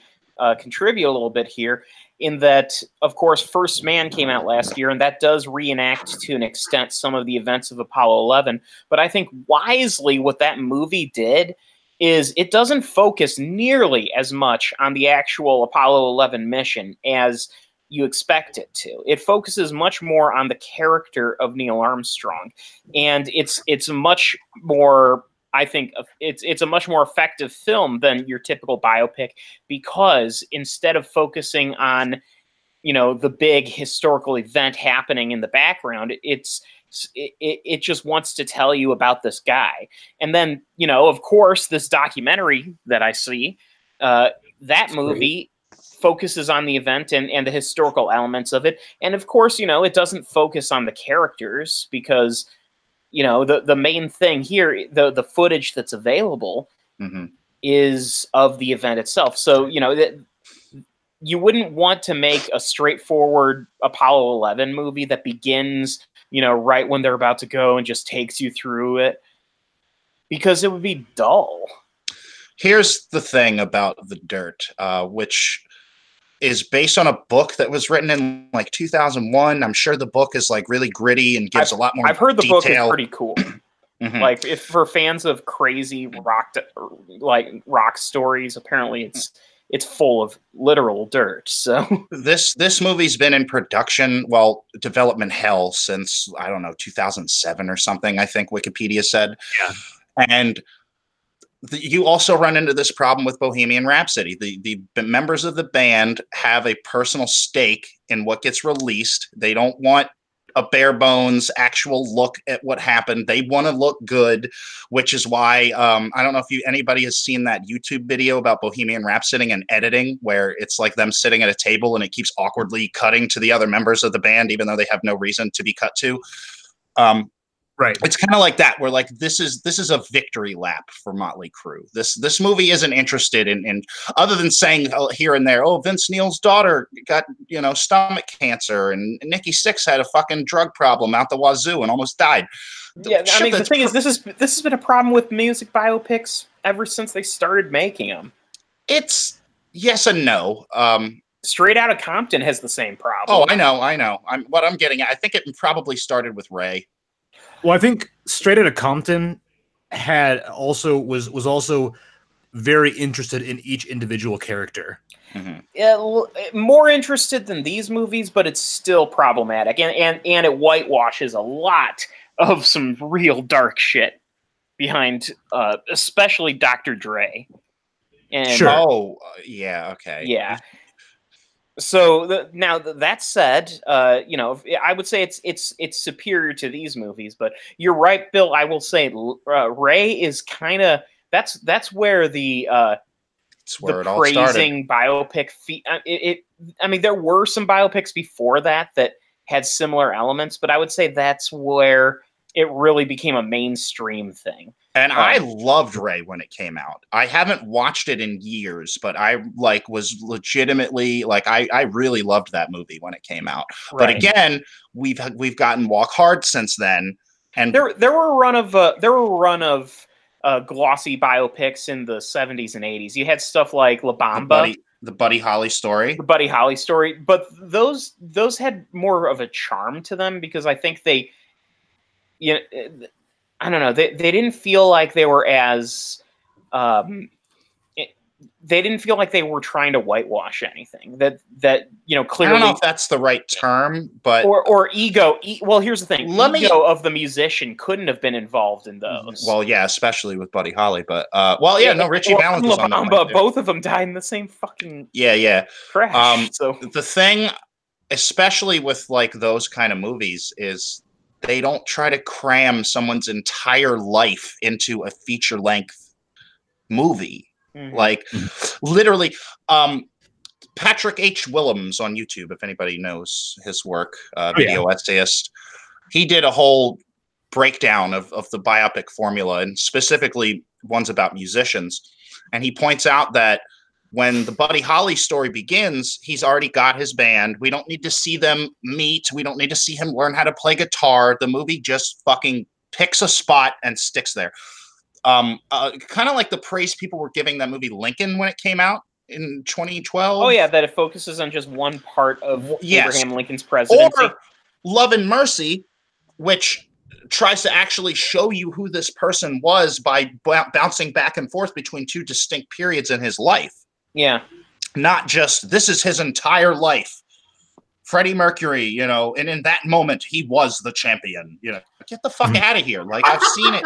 contribute a little bit here in that, of course, First Man came out last year, and that does reenact to an extent some of the events of Apollo 11. But I think wisely what that movie did is it doesn't focus nearly as much on the actual Apollo 11 mission as you expect it to. It focuses much more on the character of Neil Armstrong, and it's a much more, I think, it's a much more effective film than your typical biopic, because instead of focusing on the big historical event happening in the background. It just wants to tell you about this guy. And then, of course, this documentary that I see, that movie focuses on the event and the historical elements of it. And of course, it doesn't focus on the characters because, the main thing here, the footage that's available is of the event itself. So, you wouldn't want to make a straightforward Apollo 11 movie that begins, right when they're about to go and just takes you through it, because it would be dull. Here's the thing about The Dirt, which is based on a book that was written in like 2001. I'm sure the book is like really gritty and gives a lot more. I've heard the detail. book is pretty cool. Like, if for fans of crazy rock stories, apparently it's full of literal dirt. So this movie's been in production, development hell since, I don't know, 2007 or something, I think Wikipedia said. Yeah. And you also run into this problem with Bohemian Rhapsody. The members of the band have a personal stake in what gets released. They don't want a bare bones actual look at what happened. They want to look good, which is why I don't know if anybody has seen that YouTube video about Bohemian Rhapsody and editing, where it's like them sitting at a table and it keeps awkwardly cutting to the other members of the band, even though they have no reason to be cut to. Right. It's kind of like that, where like this is a victory lap for Motley Crue. This movie isn't interested in other than saying here and there, oh, Vince Neil's daughter got stomach cancer and Nikki Sixx had a fucking drug problem out the wazoo and almost died. Yeah, I mean, the thing is, this has been a problem with music biopics ever since they started making them. It's yes and no. Straight Outta Compton has the same problem. Oh, I know. I'm getting at. I think it probably started with Ray. Well, I think Straight Outta Compton was also very interested in each individual character. Yeah, more interested than these movies, but it's still problematic, and it whitewashes a lot of some real dark shit behind, especially Dr. Dre. And sure. Oh, yeah. Okay. Yeah. So now that said, I would say it's superior to these movies, but you're right, Bill. I will say Ray is kind of that's where the it all started. Biopic. I mean, there were some biopics before that had similar elements, but I would say that's where it really became a mainstream thing. And I loved Ray when it came out. I haven't watched it in years, but I was legitimately I really loved that movie when it came out. Right. But again, we've gotten Walk Hard since then, and there were a run of glossy biopics in the 70s and 80s. You had stuff like La Bamba, the Buddy Holly story, but those had more of a charm to them because I think they. I don't know. They didn't feel like they were as. They didn't feel like they were trying to whitewash anything. That clearly. I don't know if that's the right term, but or ego. Well, here's the thing. Ego of the musician couldn't have been involved in those. Well, yeah, especially with Buddy Holly, but Richie Valens was on that. But both of them died in the same fucking crash. So the thing, especially with like those kind of movies, is they don't try to cram someone's entire life into a feature-length movie. Like, literally, Patrick H. Willems on YouTube, if anybody knows his work, video essayist, he did a whole breakdown of the biopic formula, and specifically ones about musicians. And he points out that when the Buddy Holly story begins, he's already got his band. We don't need to see them meet. We don't need to see him learn how to play guitar. The movie just fucking picks a spot and sticks there. Kind of like the praise people were giving that movie Lincoln when it came out in 2012. Oh, yeah, that it focuses on just one part of Abraham Lincoln's presidency. Or Love and Mercy, which tries to actually show you who this person was by bouncing back and forth between two distinct periods in his life. Yeah. Not just, this is his entire life. Freddie Mercury, and in that moment, he was the champion. Get the fuck out of here. Like, I've seen it.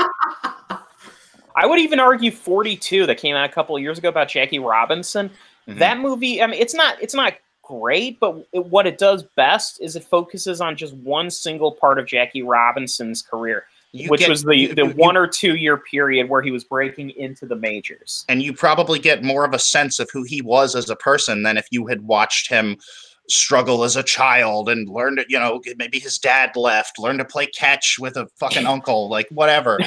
I would even argue 42 that came out a couple of years ago about Jackie Robinson. That movie, I mean, it's not great, but what it does best is it focuses on just one single part of Jackie Robinson's career, which was the 1 or 2 year period where he was breaking into the majors. And you probably get more of a sense of who he was as a person than if you had watched him struggle as a child and learn to, maybe his dad left, learn to play catch with a fucking uncle, like whatever.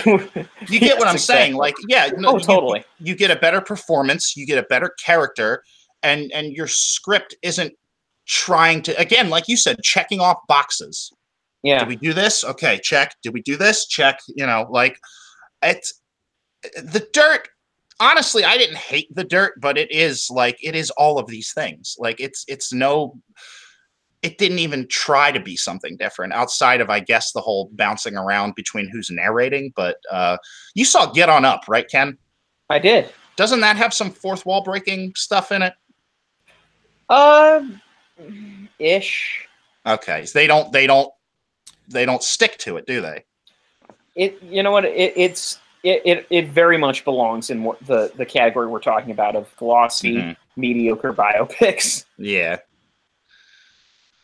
You get what I'm saying? Like, yeah, totally. You get a better performance, you get a better character, and your script isn't trying to, again, like you said, checking off boxes. Yeah. Did we do this? Okay, check. Did we do this? Check. Like it's The Dirt. Honestly, I didn't hate The Dirt, but it is all of these things. Like it didn't even try to be something different outside of, I guess, the whole bouncing around between who's narrating. But you saw Get On Up, right, Ken? I did. Doesn't that have some fourth wall breaking stuff in it? Ish. Okay, so they don't stick to it, do they? You know what? It very much belongs in what the category we're talking about of glossy, mediocre biopics. Yeah.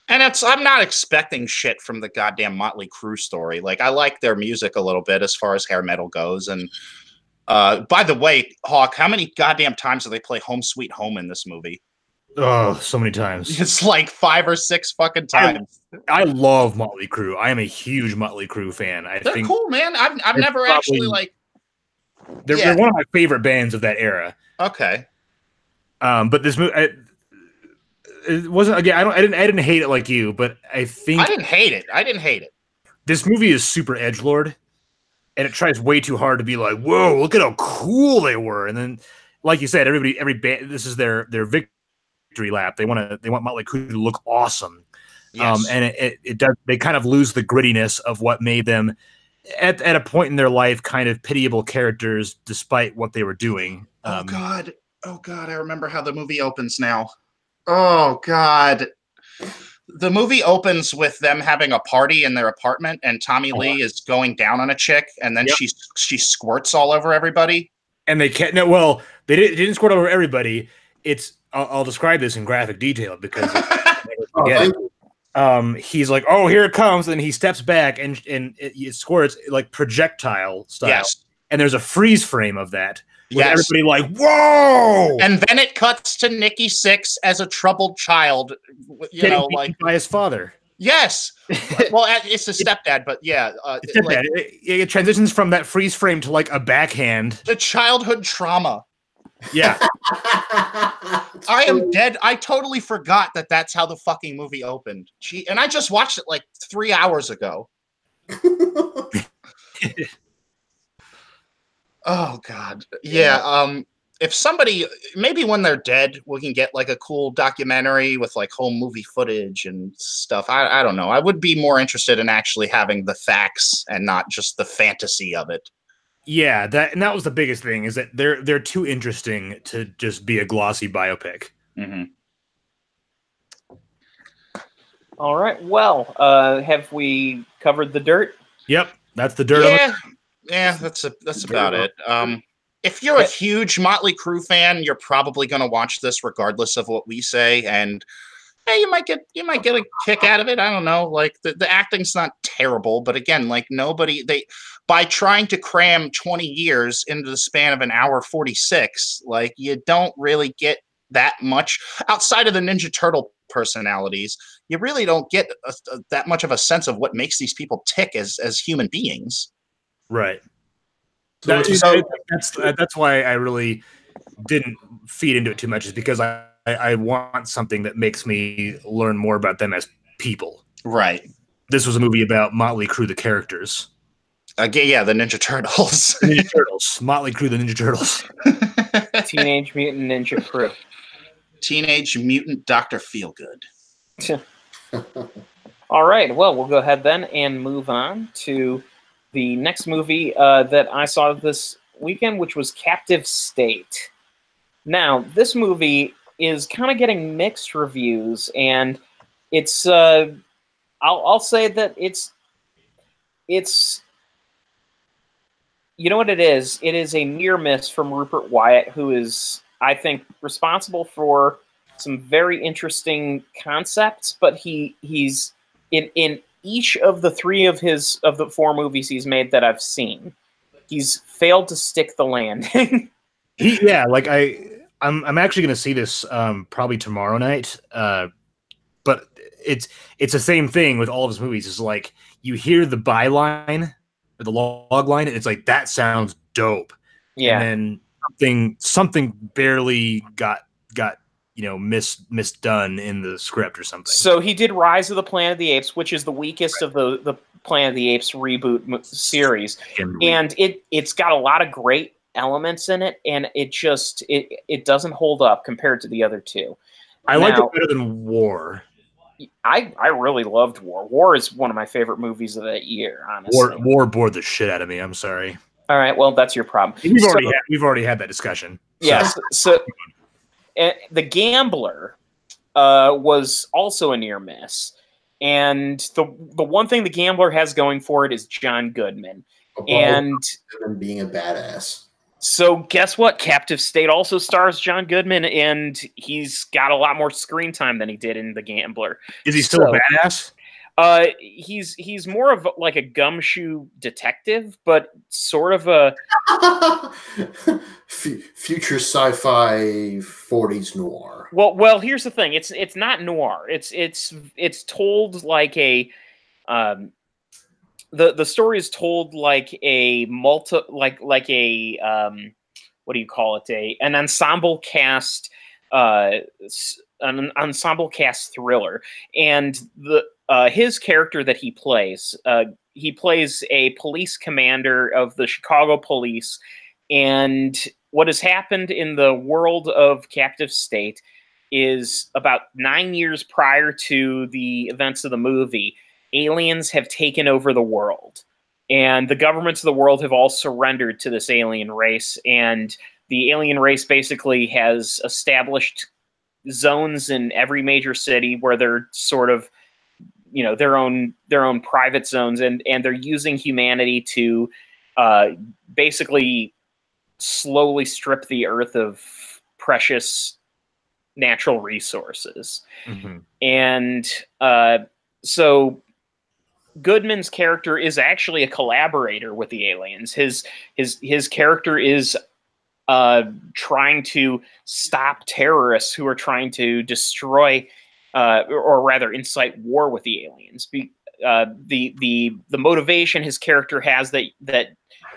And I'm not expecting shit from the goddamn Motley Crue story. Like, I like their music a little bit as far as hair metal goes. And by the way, Hawk, how many goddamn times do they play Home Sweet Home in this movie? Oh, so many times. It's like 5 or 6 fucking times. I love Motley Crue. I am a huge Motley Crue fan. They're cool, man. I've never actually like. They're one of my favorite bands of that era. Okay. But this movie, it wasn't, again. I didn't hate it like you, but I think I didn't hate it. This movie is super edgelord, and it tries way too hard to be like, whoa, look at how cool they were. And then, like you said, every band, this is their victory lap. They want Motley Crue to look awesome. Yes. And it does. They kind of lose the grittiness of what made them at a point in their life kind of pitiable characters, despite what they were doing. Oh God, I remember how the movie opens now. Oh God. The movie opens with them having a party in their apartment, and Tommy Lee is going down on a chick, and then she squirts all over everybody. And they can't. No, well, they didn't squirt over everybody. I'll describe this in graphic detail because he's like, "Oh, here it comes," and he steps back, and it squirts like projectile style. Yes. And there's a freeze frame of that. Yes. Everybody like, whoa! And then it cuts to Nikki Sixx as a troubled child, like by his father. Yes. Well, it's a stepdad, but yeah. Stepdad. It transitions from that freeze frame to like a backhand. The childhood trauma. Yeah. I am dead. I totally forgot that that's how the fucking movie opened. And I just watched it like 3 hours ago. Oh God. Yeah. If somebody, maybe when they're dead, we can get like a cool documentary with like home movie footage and stuff. I don't know. I would be more interested in actually having the facts and not just the fantasy of it. Yeah, that was the biggest thing, is that they're too interesting to just be a glossy biopic. Mm-hmm. All right. Well, have we covered The Dirt? Yep, that's The Dirt. Yeah, that's about it. If you're a huge Motley Crue fan, you're probably going to watch this regardless of what we say, and you might get a kick out of it. I don't know. Like the acting's not terrible, but again, like by trying to cram 20 years into the span of an hour 46, like you don't really get that much outside of the Ninja Turtle personalities. You really don't get that much of a sense of what makes these people tick as human beings. Right. That's why I really didn't feed into it too much, is because I want something that makes me learn more about them as people. Right. This was a movie about Motley Crue, the characters. Yeah, the Ninja Turtles. Ninja Turtles. Motley Crue, the Ninja Turtles. Teenage Mutant Ninja Crew. Teenage Mutant Dr. Feelgood. All right. Well, we'll go ahead then and move on to the next movie that I saw this weekend, which was Captive State. Now, this movie is kind of getting mixed reviews, and it's I'll say that it's you know what it is? It is a near miss from Rupert Wyatt, who is, I think, responsible for some very interesting concepts, but he's in each of the three of the four movies he's made that I've seen, he's failed to stick the landing. I'm actually going to see this probably tomorrow night. But it's the same thing with all of his movies. It's like you hear the byline or the log line, and it's like that sounds dope. Yeah. And then something barely got misdone in the script or something. So he did Rise of the Planet of the Apes, which is the weakest of the Planet of the Apes reboot series, and it's got a lot of great elements in it, and it doesn't hold up compared to the other two. I like it better than War. I really loved War. War is one of my favorite movies of that year, honestly. War bored the shit out of me. I'm sorry. All right, well, that's your problem. We've already had that discussion. Yes. So The Gambler was also a near miss, and the one thing The Gambler has going for it is John Goodman, and being a badass. So guess what? Captive State also stars John Goodman, and he's got a lot more screen time than he did in The Gambler. Is he still a badass? He's more of like a gumshoe detective, but sort of a future sci-fi 40s noir. Well, here's the thing. It's not noir. It's told like a the story is told like a what do you call it? An ensemble cast thriller, and his character that he plays a police commander of the Chicago police, and what has happened in the world of Captive State is about 9 years prior to the events of the movie, aliens have taken over the world, and the governments of the world have all surrendered to this alien race, and the alien race basically has established zones in every major city where they're sort of, their own private zones, and they're using humanity to basically slowly strip the earth of precious natural resources. Mm-hmm. And so Goodman's character is actually a collaborator with the aliens. His character is trying to stop terrorists who are trying to destroy, or rather incite war with the aliens. The motivation his character has that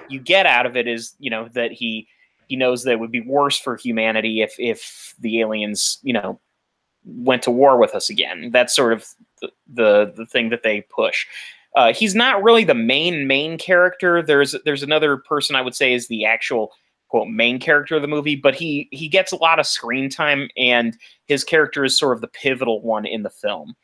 you get out of it is, that he knows that it would be worse for humanity if the aliens, went to war with us again. That's sort of the thing that they push. He's not really the main character. There's another person I would say is the actual quote main character of the movie, but he gets a lot of screen time, and his character is sort of the pivotal one in the film.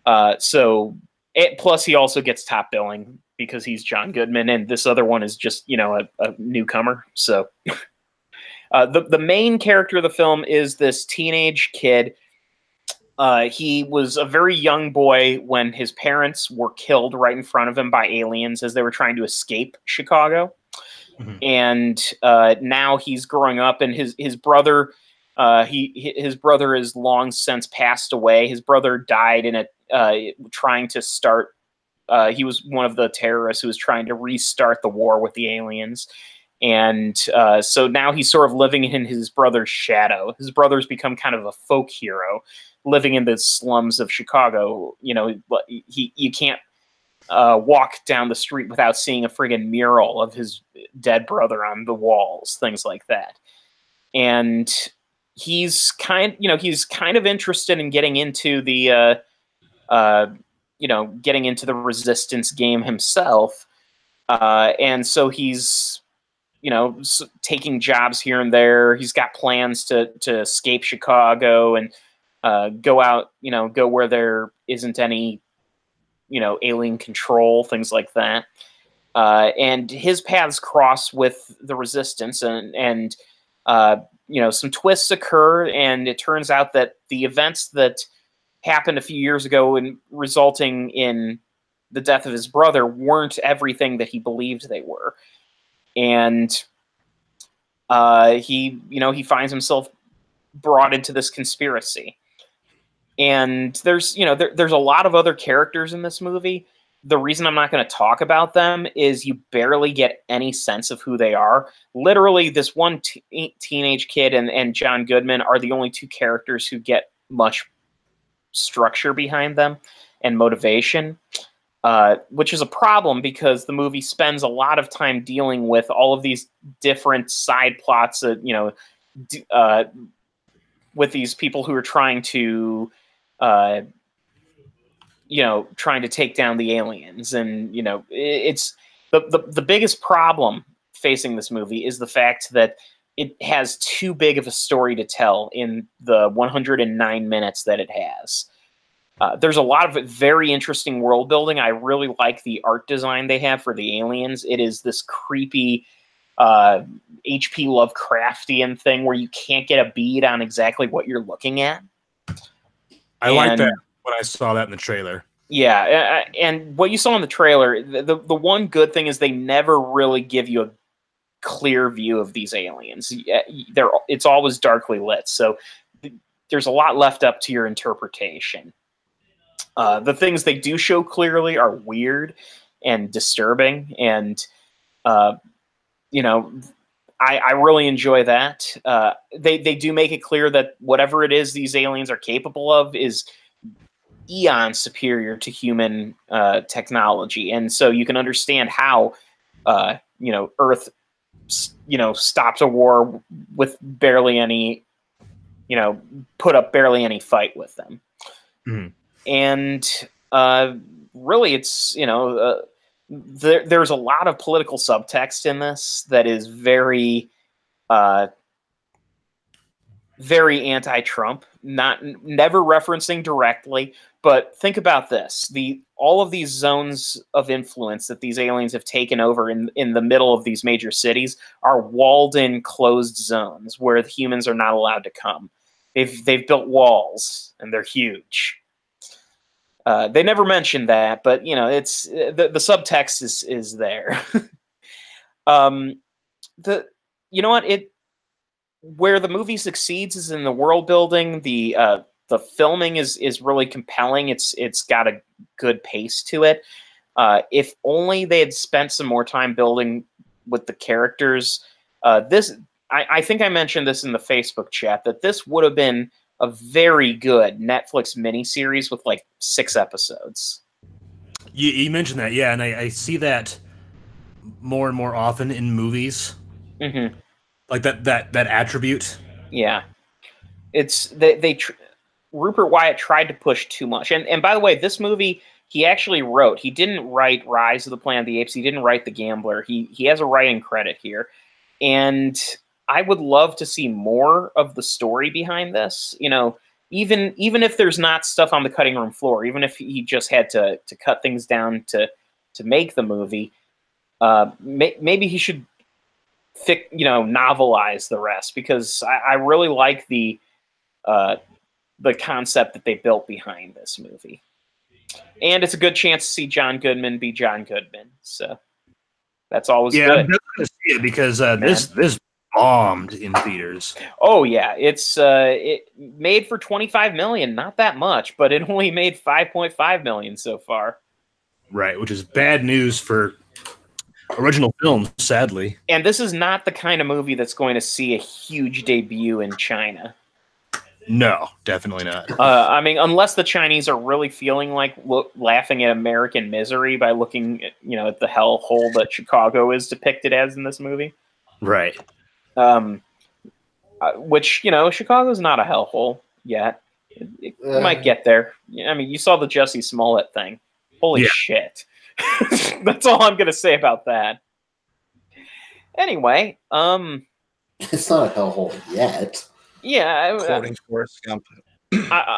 Plus he also gets top billing because he's John Goodman, and this other one is just a newcomer. So the main character of the film is this teenage kid. He was a very young boy when his parents were killed right in front of him by aliens as they were trying to escape Chicago. Mm-hmm. And now he's growing up, and his brother, his brother is long since passed away. His brother died in trying to start. He was one of the terrorists who was trying to restart the war with the aliens. And so now he's sort of living in his brother's shadow. His brother's become kind of a folk hero, living in the slums of Chicago. You can't walk down the street without seeing a friggin' mural of his dead brother on the walls, things like that. And he's kind of interested in getting into the resistance game himself. And so he's taking jobs here and there. He's got plans to escape Chicago and go out, go where there isn't any, alien control, things like that. And his paths cross with the resistance, and some twists occur, and it turns out that the events that happened a few years ago and resulting in the death of his brother weren't everything that he believed they were. And he finds himself brought into this conspiracy. And there's there's a lot of other characters in this movie. The reason I'm not going to talk about them is you barely get any sense of who they are. Literally, this one teenage kid and John Goodman are the only two characters who get much structure behind them and motivation, which is a problem because the movie spends a lot of time dealing with all of these different side plots that, with these people who are trying to trying to take down the aliens. And, it's the biggest problem facing this movie is the fact that it has too big of a story to tell in the 109 minutes that it has. There's a lot of very interesting world building. I really like the art design they have for the aliens. It is this creepy H.P. Lovecraftian thing where you can't get a bead on exactly what you're looking at. I like that when I saw that in the trailer. Yeah, and what you saw in the trailer, the one good thing is they never really give you a clear view of these aliens. It's always darkly lit, so there's a lot left up to your interpretation. The things they do show clearly are weird and disturbing, and I really enjoy that. They do make it clear that whatever it is these aliens are capable of is eons superior to human technology, and so you can understand how Earth stopped a war with barely any put up barely any fight with them. Mm. And really it's there's a lot of political subtext in this that is very very anti-Trump, never referencing directly, but think about this. All of these zones of influence that these aliens have taken over in the middle of these major cities are walled-in, closed zones where the humans are not allowed to come. They've built walls, and they're huge. They never mentioned that, but it's the subtext is there. Where the movie succeeds is in the world building. The filming is really compelling. It's got a good pace to it. If only they had spent some more time building with the characters. I think I mentioned this in the Facebook chat that this would have been a very good Netflix miniseries with like 6 episodes. You mentioned that, yeah, and I see that more and more often in movies. Mm-hmm. Like that attribute. Yeah, it's Rupert Wyatt tried to push too much, and by the way, this movie he actually wrote. He didn't write Rise of the Planet of the Apes. He didn't write The Gambler. He has a writing credit here, and I would love to see more of the story behind this. Even if there's not stuff on the cutting room floor, even if he just had to cut things down to make the movie, maybe he should novelize the rest, because I really like the concept that they built behind this movie, and it's a good chance to see John Goodman be John Goodman. So that's always good. I'm definitely gonna see it because this bombed in theaters. Oh yeah, it made for $25 million, not that much, but it only made $5.5 million so far. Right, which is bad news for original films, sadly. And this is not the kind of movie that's going to see a huge debut in China. No, definitely not. I mean, unless the Chinese are really feeling like laughing at American misery by looking at, at the hellhole that Chicago is depicted as in this movie. Right. Which, Chicago's not a hellhole yet. It might get there. I mean, you saw the Jussie Smollett thing. Holy shit. That's all I'm going to say about that. Anyway, it's not a hellhole yet. Yeah. Quoting Forrest Gump.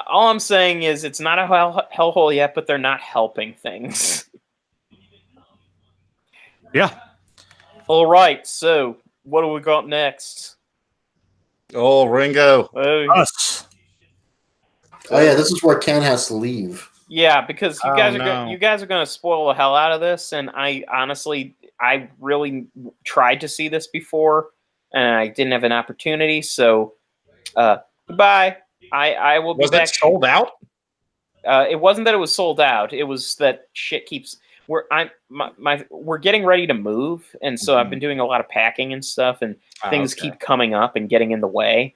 All I'm saying is it's not a hellhole yet, but they're not helping things. Yeah. All right, so what do we got next? Oh, Ringo. Us. Oh yeah, this is where Ken has to leave. Yeah, because you guys are going to spoil the hell out of this, and I really tried to see this before, and I didn't have an opportunity. So, Goodbye. I will be Was back. it sold out? It wasn't that it was sold out. It was that shit keeps. We're getting ready to move, and so I've been doing a lot of packing and stuff, and things keep coming up and getting in the way.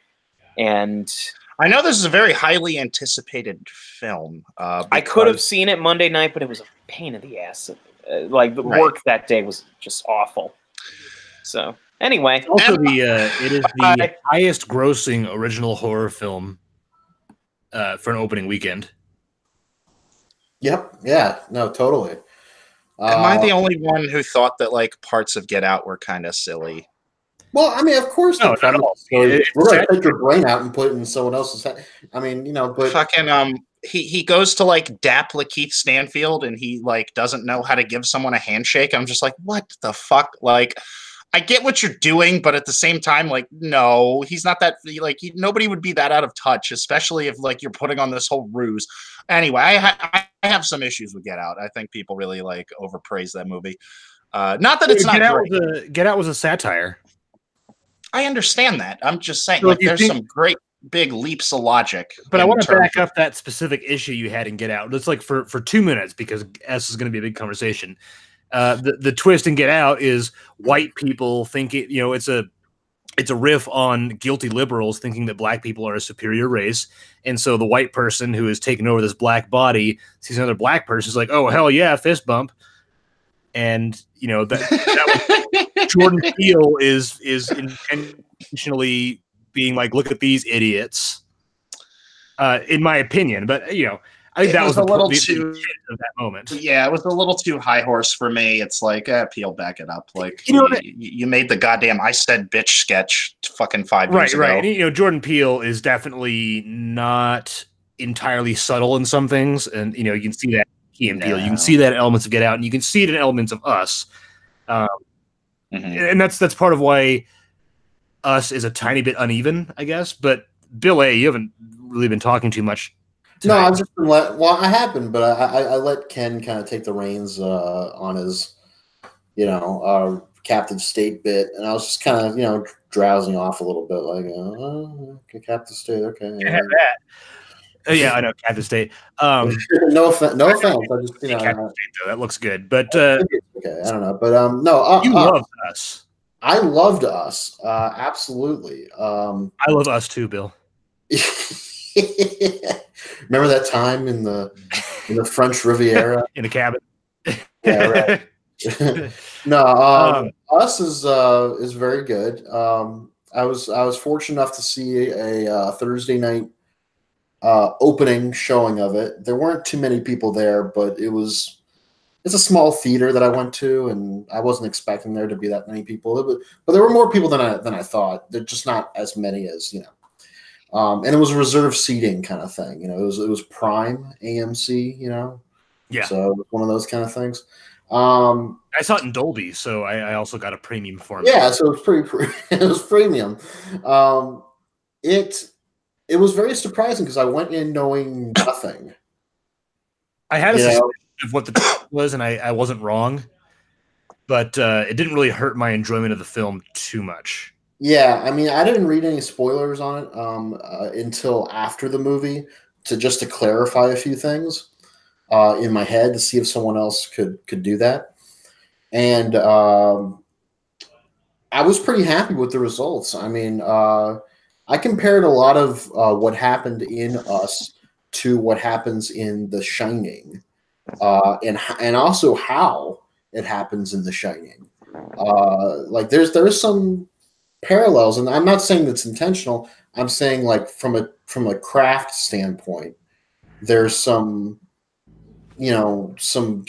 And I know this is a very highly anticipated film. I could have seen it Monday night, but it was a pain in the ass. Like the work that day was just awful. So anyway, also it is the highest grossing original horror film for an opening weekend. Yep. Yeah. No. Totally. Am I the only one who thought that like parts of Get Out were kind of silly? Well, I mean, of course, no, we're going to take your brain out and put it in someone else's head. I mean, you know, but fucking he goes to like dap Lakeith Stanfield and he like doesn't know how to give someone a handshake. I'm just like, what the fuck? Like, I get what you're doing, but at the same time, like, no, he's not that like nobody would be that out of touch, especially if like you're putting on this whole ruse. Anyway, I have some issues with Get Out. I think people really like overpraise that movie. Not that it's not great. Get Out was a satire. I understand that. I'm just saying, So like, there's some great big leaps of logic. But I want to back up that specific issue you had in Get Out. It's like for 2 minutes, because this is going to be a big conversation. The twist in Get Out is white people thinking, you know, it's a riff on guilty liberals thinking that black people are a superior race. And so the white person who has taken over this black body sees another black person is like, oh, hell yeah, fist bump. And, you know, that was, Jordan Peele is intentionally being like, look at these idiots, in my opinion. But, you know, I think that was a little too of that moment. Yeah, it was a little too high horse for me. It's like, Peele, back it up. Like, you made the goddamn "I said bitch" sketch fucking 5 years ago. Right. And, you know, Jordan Peele is definitely not entirely subtle in some things, and you know, you can see that Key and Peele. You can see that in elements of Get Out, and you can see it in elements of Us. And that's part of why Us is a tiny bit uneven, I guess. But Bill A., you haven't really been talking too much. No, I've just been I have been, but I let Ken kind of take the reins on his, you know, captive state bit, and I was just kind of, you know, drowsing off a little bit, like, captive state, okay. I have that. Yeah, I know captive state. No offense. I just, you know, captive state, though, that looks good, but okay, I don't know, but no, you loved Us. I loved Us, absolutely. I love Us too, Bill. Remember that time in the French Riviera in the cabin? Yeah, right. No, Us is very good. I was fortunate enough to see a Thursday night opening showing of it. There weren't too many people there, but it's a small theater that I went to, and I wasn't expecting there to be that many people. But there were more people than I thought. They're just not as many as, you know. And it was a reserved seating kind of thing, you know. It was prime AMC, you know. Yeah. So it was one of those kind of things. I saw it in Dolby, so I also got a premium for it. Yeah, so it was it was premium. It was very surprising because I went in knowing nothing. I had a suspicion of what the twist was, and I wasn't wrong, but it didn't really hurt my enjoyment of the film too much. Yeah, I mean, I didn't read any spoilers on it until after the movie to clarify a few things in my head to see if someone else could do that. And I was pretty happy with the results. I mean, I compared a lot of what happened in Us to what happens in The Shining, and also how it happens in The Shining. Like there's some parallels, and I'm not saying that's intentional. I'm saying, like, from a craft standpoint, there's some, you know, some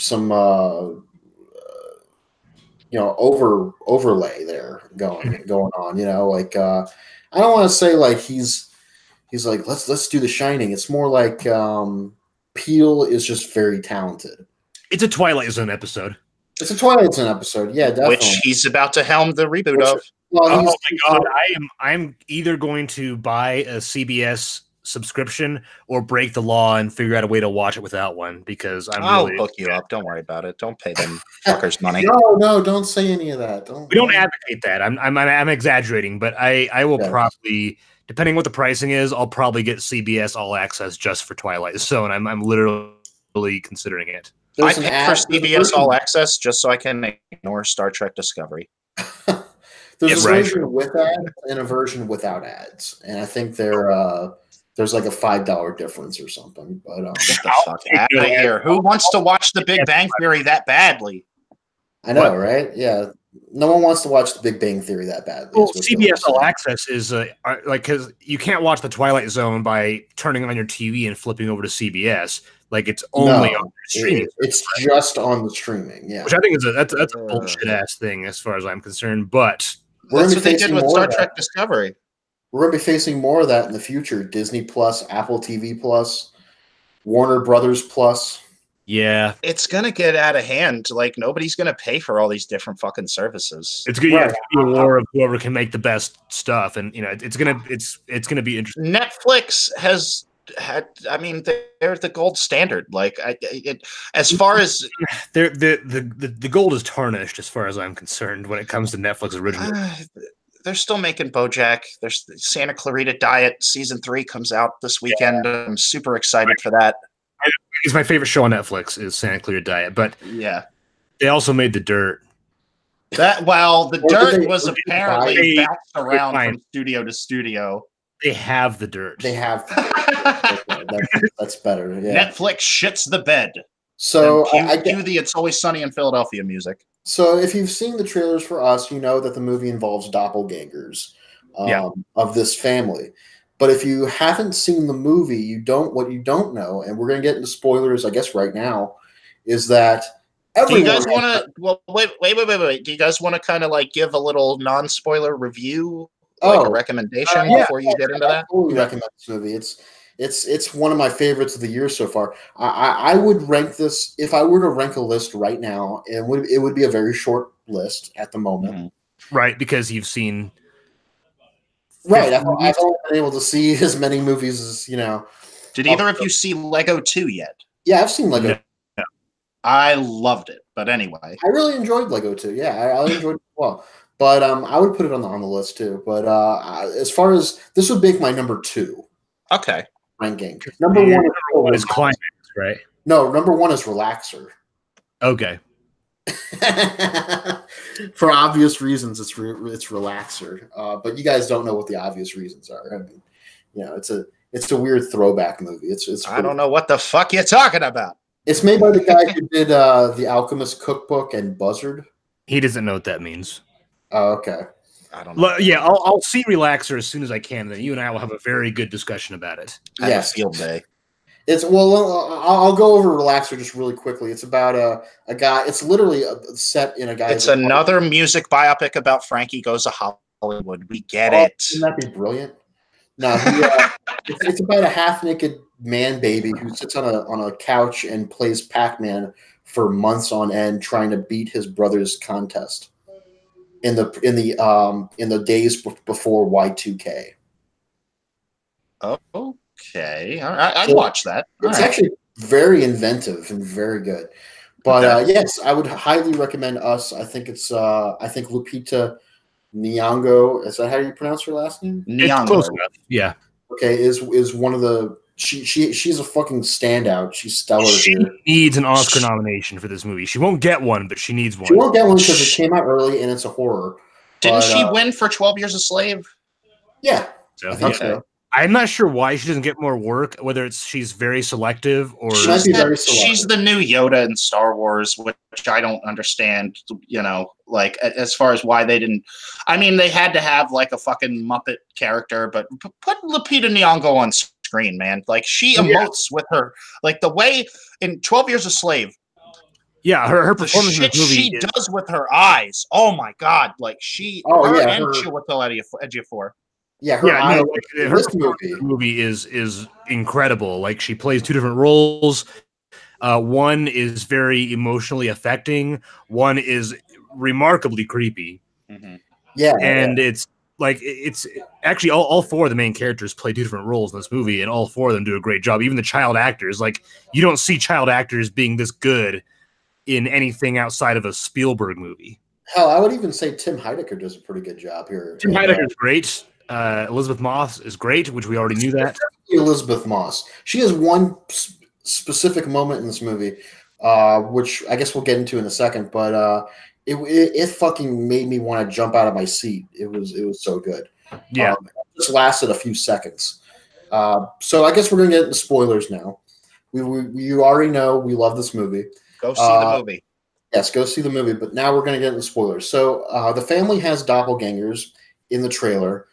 you know, overlay there going on. You know, like I don't want to say like he's like let's do The Shining. It's more like Peele is just very talented. It's a Twilight Zone episode. It's a Twilight Zone episode, yeah, definitely. Which he's about to helm the reboot of. Well, oh my god! I'm either going to buy a CBS subscription or break the law and figure out a way to watch it without one, because I'll hook you up. Don't worry about it. Don't pay them fuckers money. No, don't say any of that. We don't advocate that. I'm exaggerating, but I will probably depending what the pricing is, I'll probably get CBS All Access just for Twilight Zone. I'm literally considering it. I pay for CBS All Access just so I can ignore Star Trek Discovery. There's a version with ads and a version without ads, and I think there's like a $5 difference or something. But get the fuck out of here! Who wants to watch The Big Bang Theory that badly? I know, right? Yeah, no one wants to watch The Big Bang Theory that badly. Well, CBS All Access is like because you can't watch The Twilight Zone by turning on your TV and flipping over to CBS. Like it's only on the streaming. It's just on the streaming, yeah. Which I think is that's a bullshit ass thing as far as I'm concerned. But that's what they did with Star Trek Discovery. We're going to be facing more of that in the future. Disney Plus, Apple TV Plus, Warner Brothers Plus. Yeah. It's going to get out of hand. Like, nobody's going to pay for all these different fucking services. It's going to be a war of whoever can make the best stuff. And, you know, it's going to be interesting. Netflix has had, I mean, they're the gold standard. Like, as far as the gold is tarnished as far as I'm concerned when it comes to Netflix original. They're still making BoJack. There's Santa Clarita Diet season 3 comes out this weekend. Yeah. I'm super excited for that. It's my favorite show on Netflix is Santa Clarita Diet, but yeah, they also made The Dirt. The Dirt was apparently bounced around from studio to studio. They have The Dirt. They have. That's better. Yeah. Netflix shits the bed. So I do the It's Always Sunny in Philadelphia music. So if you've seen the trailers for Us, you know that the movie involves doppelgangers of this family. But if you haven't seen the movie, what you don't know, and we're going to get into spoilers, I guess, right now, is that everyone. Do you guys want to? Well, wait. Do you guys want to kind of like give a little non-spoiler review, like a recommendation before you get into that? I totally recommend this movie. It's one of my favorites of the year so far. I would rank this, if I were to rank a list right now, it would be a very short list at the moment. Mm-hmm. Right, because you've seen. Right, I've only been able to see as many movies as, you know. Did either of you see Lego 2 yet? Yeah, I've seen Lego. Yeah. I loved it, but anyway. I really enjoyed Lego 2. Yeah, I enjoyed it as well. But I would put it on the list too. But as far as this would make my number 2. Okay. Ranking. Number one is Climax, right? No, number 1 is Relaxer. Okay. For obvious reasons, it's Relaxer. But you guys don't know what the obvious reasons are. I mean, you know, it's a weird throwback movie. It's I don't know what the fuck you're talking about. It's made by the guy who did The Alchemist Cookbook and Buzzard. He doesn't know what that means. Oh, okay. I don't know. Yeah, I'll see Relaxer as soon as I can. Then you and I will have a very good discussion about it. Yes, field day. I'll go over Relaxer just really quickly. It's about a guy. It's literally set in a guy. It's another music biopic about Frankie Goes to Hollywood. We get it. Wouldn't that be brilliant? No, it's about a half-naked man baby who sits on a couch and plays Pac-Man for months on end, trying to beat his brother's contest in the days before Y2K. Oh. Okay, I'd watch that. It's actually very inventive and very good. But yes, I would highly recommend Us. I think it's I think Lupita Nyong'o. Is that how you pronounce her last name? Nyong'o. Yeah. Okay, is one of the she's a fucking standout. She's stellar. She needs an Oscar nomination for this movie. She won't get one, but she needs one. She won't get one because it came out early and it's a horror. Didn't she win for 12 Years a Slave? Yeah, I think so. I'm not sure why she doesn't get more work, whether it's she's very selective or she's the new Yoda in Star Wars, which I don't understand, you know, like as far as why they didn't. I mean, they had to have like a fucking Muppet character, but put Lupita Nyong'o on screen, man. Like she emotes with her, like the way in 12 Years a Slave. Yeah, her performance in the movie she does with her eyes. Oh my god, like she and Chiwetel Ejiofor. Yeah, her movie is incredible. Like she plays 2 different roles. One is very emotionally affecting. One is remarkably creepy. Mm-hmm. Yeah, and it's actually all 4 of the main characters play 2 different roles in this movie, and all 4 of them do a great job. Even the child actors, like you don't see child actors being this good in anything outside of a Spielberg movie. Hell, I would even say Tim Heidecker does a pretty good job here. Tim Heidecker's great. Elizabeth Moss is great, which we already knew that. Elizabeth Moss. She has one specific moment in this movie, which I guess we'll get into in a second, but it fucking made me want to jump out of my seat. It was so good. Yeah. It just lasted a few seconds. So I guess we're gonna get into spoilers now. You already know we love this movie. Go see the movie. Yes, go see the movie. But now we're gonna get into spoilers. So the family has doppelgangers in the trailer.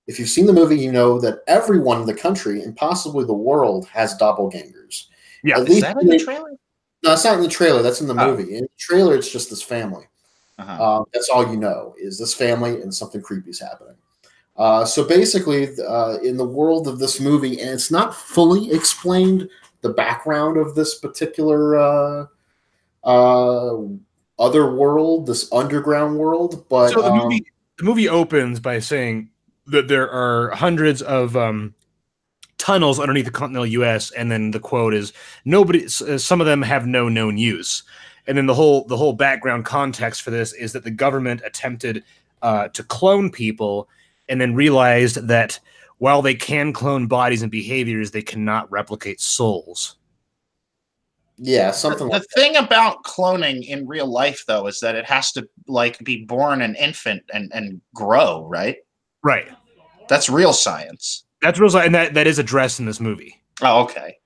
If you've seen the movie, you know that everyone in the country and possibly the world has doppelgangers. Yeah, is that in the trailer? No, it's not in the trailer. That's in the movie. In the trailer, it's just this family. That's all you know is this family and something creepy is happening. So basically, in the world of this movie, and it's not fully explained the background of this particular other world, this underground world. But so the movie opens by saying that there are hundreds of tunnels underneath the continental U.S., and then the quote is some of them have no known use. And then the whole background context for this is that the government attempted to clone people, and then realized that while they can clone bodies and behaviors, they cannot replicate souls. Yeah, something. The thing about cloning in real life, though, is that it has to be born an infant and grow, right? Right. That's real science. That's real science, and that is addressed in this movie. Oh, okay.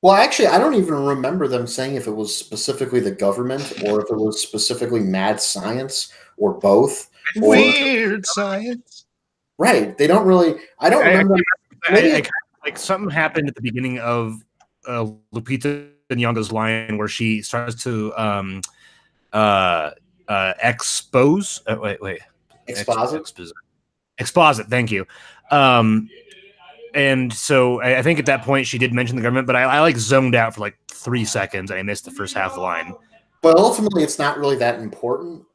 Well, actually, I don't even remember them saying if it was specifically the government or if it was specifically mad science or both. Weird science. Right. They don't really. I don't remember. Like something happened at the beginning of Lupita Nyong'o's line where she starts to expose. Exposit. Thank you. And so I think at that point she did mention the government, but I like zoned out for like 3 seconds and I missed the first half of the line. But ultimately, it's not really that important.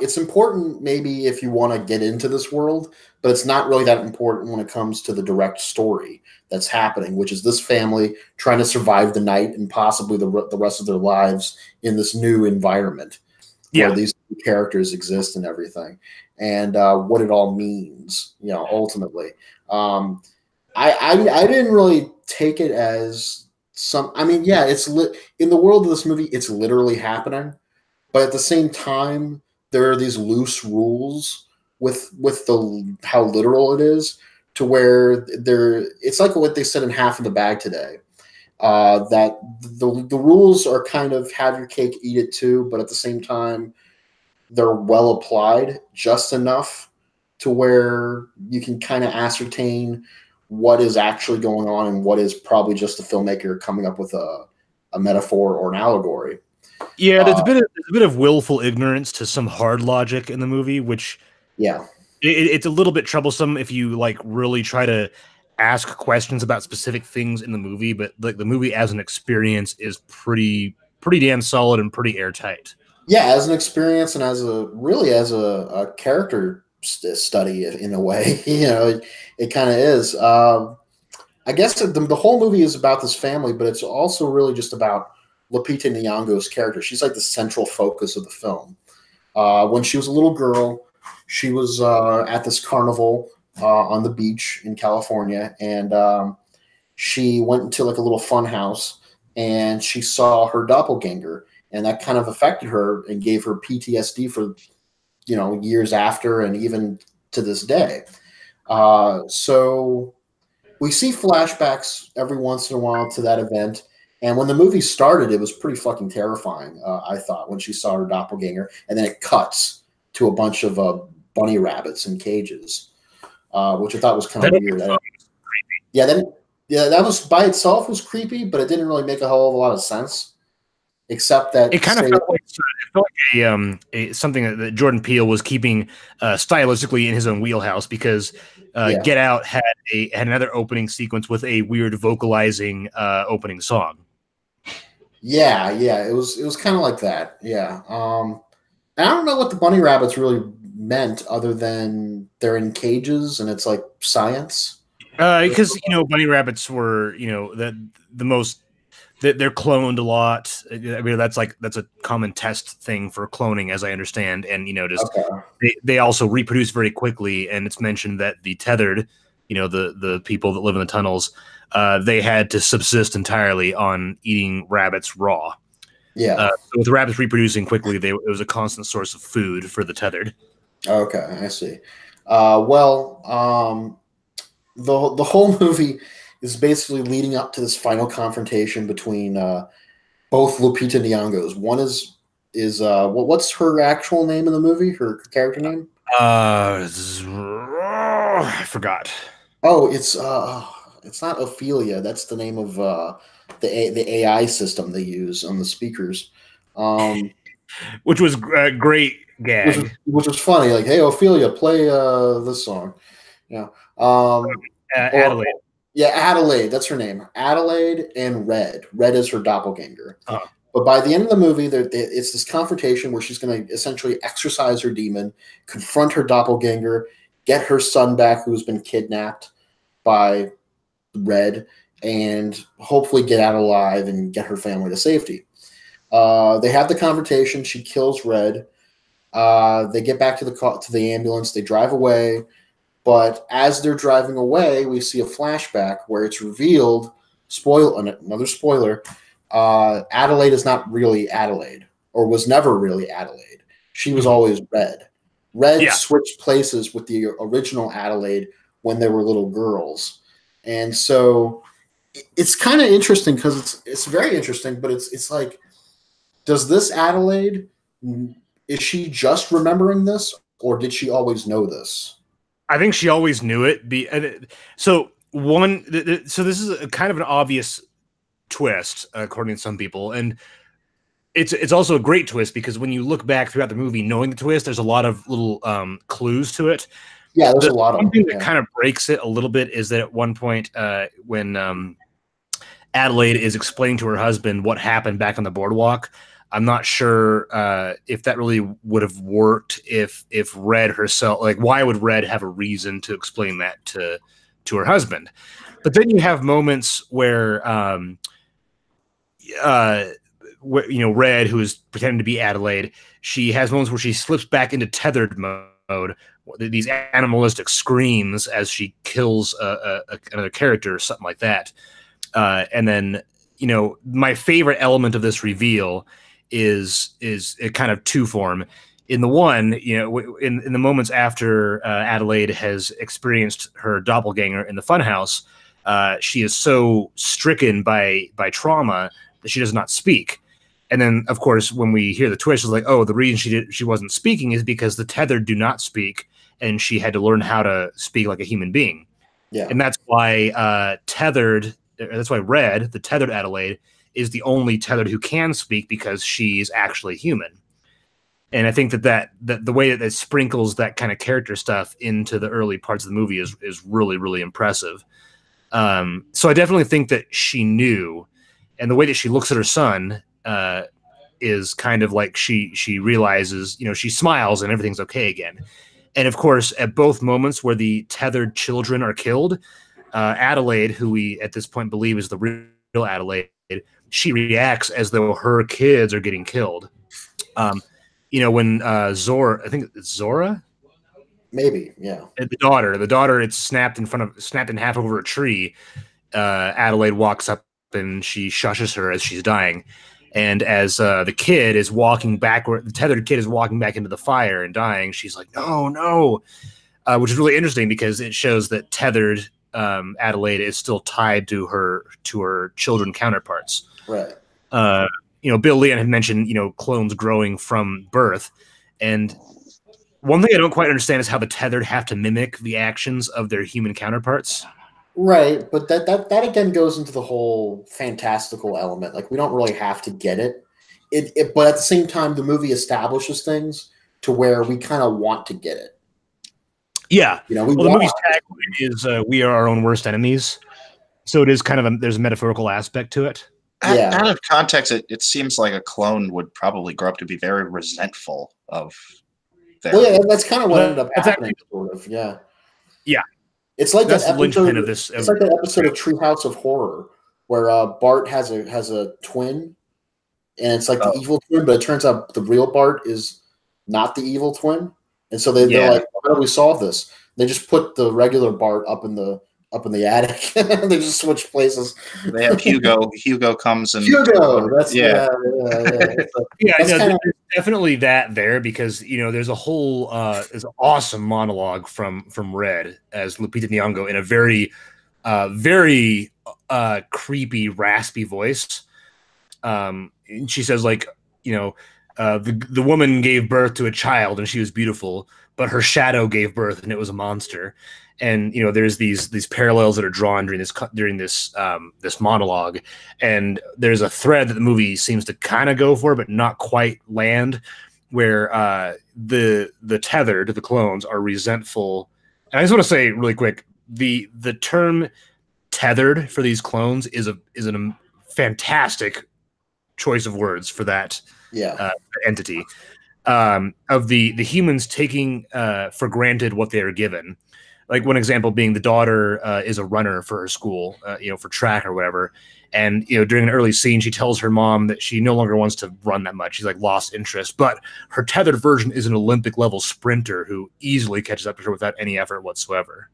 It's important maybe if you want to get into this world, but it's not really that important when it comes to the direct story that's happening, which is this family trying to survive the night and possibly the rest of their lives in this new environment where these characters exist and everything, and what it all means, ultimately. I didn't really take it as it's in the world of this movie, it's literally happening, but at the same time, there are these loose rules with how literal it is, to where it's like what they said in Half in the Bag today, that the rules are kind of have your cake, eat it too, but at the same time, they're well applied just enough to where you can kind of ascertain what is actually going on and what is probably just a filmmaker coming up with a metaphor or an allegory. Yeah, there's a bit of willful ignorance to some hard logic in the movie, which it's a little bit troublesome if you like really try to ask questions about specific things in the movie. But like the movie as an experience is pretty damn solid and pretty airtight. Yeah, as an experience and as a character study in a way, it kind of is. I guess the whole movie is about this family, but it's also really just about Lupita Nyong'o's character. She's like the central focus of the film. When she was a little girl, she was at this carnival on the beach in California, and she went into like a little fun house, and she saw her doppelganger, and that kind of affected her and gave her PTSD for years after, and even to this day. So we see flashbacks every once in a while to that event. And when the movie started, it was pretty fucking terrifying, I thought, when she saw her doppelganger. And then it cuts to a bunch of bunny rabbits in cages, which I thought was kind of weird. That was by itself was creepy, but it didn't really make a whole lot of sense. Except that it kind of felt like something that Jordan Peele was keeping stylistically in his own wheelhouse, because Get Out had another opening sequence with a weird vocalizing opening song. Yeah, it was kind of like that. Yeah, and I don't know what the bunny rabbits really meant, other than they're in cages and it's like science. Because bunny rabbits were the they're cloned a lot. I mean, that's a common test thing for cloning, as I understand. And they also reproduce very quickly. And it's mentioned that the tethered, the people that live in the tunnels, they had to subsist entirely on eating rabbits raw. Yeah. So with the rabbits reproducing quickly, it was a constant source of food for the tethered. Okay, I see. The whole movie is basically leading up to this final confrontation between both Lupita Nyong'o's. One is what's her actual name in the movie? Her character name? I forgot. Oh, it's not Ophelia. That's the name of the AI system they use on the speakers. Which was a great gag. Which was funny. Like, hey, Ophelia, play this song. Yeah. Adelaide. Adelaide. That's her name. Adelaide and Red. Red is her doppelganger. Uh-huh. But by the end of the movie, it's this confrontation where she's going to essentially exorcise her demon, confront her doppelganger, get her son back who's been kidnapped by Red, and hopefully get out alive and get her family to safety. They have the confrontation. She kills Red. They get back to the ambulance. They drive away. But as they're driving away, we see a flashback where it's revealed, another spoiler, Adelaide is not really Adelaide, or was never really Adelaide. She was always Red. Red switched places with the original Adelaide when they were little girls. And so it's kind of interesting because it's very interesting, but it's like, does this Adelaide, is she just remembering this, or did she always know this? I think she always knew it. So this is a kind of an obvious twist, according to some people, and it's also a great twist because when you look back throughout the movie, knowing the twist, there's a lot of little clues to it. Yeah, there's a lot of. One thing that kind of breaks it a little bit is that at one point, when Adelaide is explaining to her husband what happened back on the boardwalk, I'm not sure if that really would have worked if Red herself, like, why would Red have a reason to explain that to her husband? But then you have moments where Red, who is pretending to be Adelaide, she has moments where she slips back into tethered mode, these animalistic screams as she kills another character or something like that. And then, my favorite element of this reveal is a kind of two form. In the one, in the moments after Adelaide has experienced her doppelganger in the funhouse, she is so stricken by trauma that she does not speak. And then, of course, when we hear the twist, it's like, oh, the reason she wasn't speaking is because the tethered do not speak, and she had to learn how to speak like a human being. Yeah, and that's why That's why Red, the tethered Adelaide, is the only tethered who can speak because she's actually human. And I think that the way that sprinkles that kind of character stuff into the early parts of the movie is really, really impressive. So I definitely think that she knew, and the way that she looks at her son is kind of like she realizes, she smiles and everything's okay again. And of course, at both moments where the tethered children are killed, Adelaide, who we at this point believe is the real Adelaide, she reacts as though her kids are getting killed. When Zora, I think it's Zora, maybe, yeah, the daughter, it's snapped in half over a tree. Adelaide walks up and she shushes her as she's dying, and as the kid is walking backward, the tethered kid is walking back into the fire and dying. She's like, no, which is really interesting because it shows that tethered Adelaide is still tied to her children counterparts. Right. Bill Leon had mentioned, clones growing from birth. And one thing I don't quite understand is how the tethered have to mimic the actions of their human counterparts. Right. But that again goes into the whole fantastical element. Like, we don't really have to get it. But at the same time, the movie establishes things to where we kind of want to get it. Yeah. The movie's tagline is "We are our own worst enemies," so it is kind of there's a metaphorical aspect to it. Out of context, it seems like a clone would probably grow up to be very resentful of their. Well, yeah, that's kind of what ended up happening. Sort of, yeah. Yeah. It's like that's that the linchpin episode of this. It's like that episode of Treehouse of Horror where Bart has a twin, and it's like the evil twin, but it turns out the real Bart is not the evil twin, and so they're like, how do we solve this? They just put the regular Bart up in the attic. They just switch places. They have Hugo. Hugo comes and That's yeah. There's definitely that there, because there's a whole there's an awesome monologue from Red as Lupita Nyong'o in a very very creepy, raspy voice. She says, like, the woman gave birth to a child and she was beautiful, but her shadow gave birth and it was a monster. And there's these parallels that are drawn during this this monologue, and there's a thread that the movie seems to kind of go for but not quite land, where the tethered, the clones, are resentful. And I just want to say really quick, the term tethered for these clones is a fantastic choice of words for that entity, of the humans taking for granted what they are given. Like one example being the daughter is a runner for her school, for track or whatever. And, during an early scene, she tells her mom that she no longer wants to run that much. She's like lost interest, but her tethered version is an Olympic level sprinter who easily catches up to her without any effort whatsoever.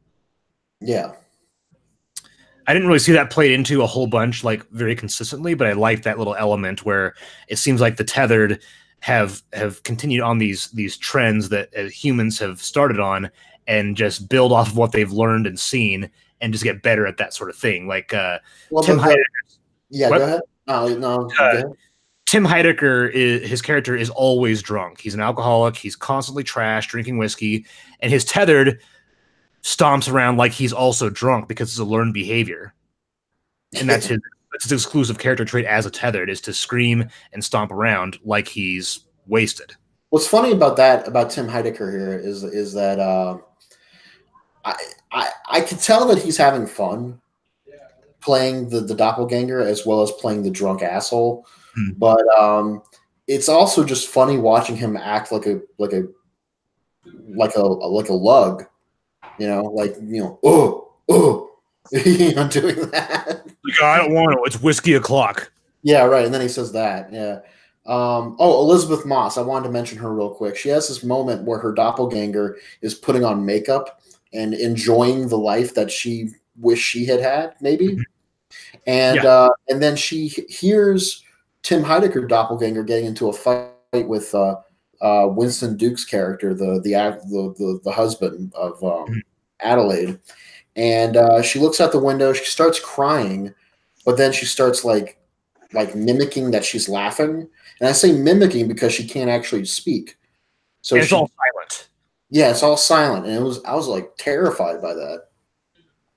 Yeah. I didn't really see that played into a whole bunch, like very consistently, but I liked that little element where it seems like the tethered have continued on these trends that humans have started on, and just build off of what they've learned and seen, and just get better at that sort of thing. Like Tim Heidecker. Yeah, go ahead. No, go ahead. Tim Heidecker, his character is always drunk. He's an alcoholic. He's constantly trashed, drinking whiskey, and his tethered stomps around like he's also drunk because it's a learned behavior. And that's his exclusive character trait as a tethered, is to scream and stomp around like he's wasted. What's funny about Tim Heidecker here is that I can tell that he's having fun playing the doppelganger as well as playing the drunk asshole, but it's also just funny watching him act like a lug, doing that. Like, I don't want to. It's whiskey o'clock. Yeah, right. And then he says that. Yeah. Elizabeth Moss. I wanted to mention her real quick. She has this moment where her doppelganger is putting on makeup and enjoying the life that she wished she had, maybe. And then she hears Tim Heidecker doppelganger getting into a fight with Winston Duke's character, the husband of Adelaide. And she looks out the window. She starts crying, but then she starts like mimicking that she's laughing. And I say mimicking because she can't actually speak. So it's all silent. Yeah, it's all silent, and I was like terrified by that.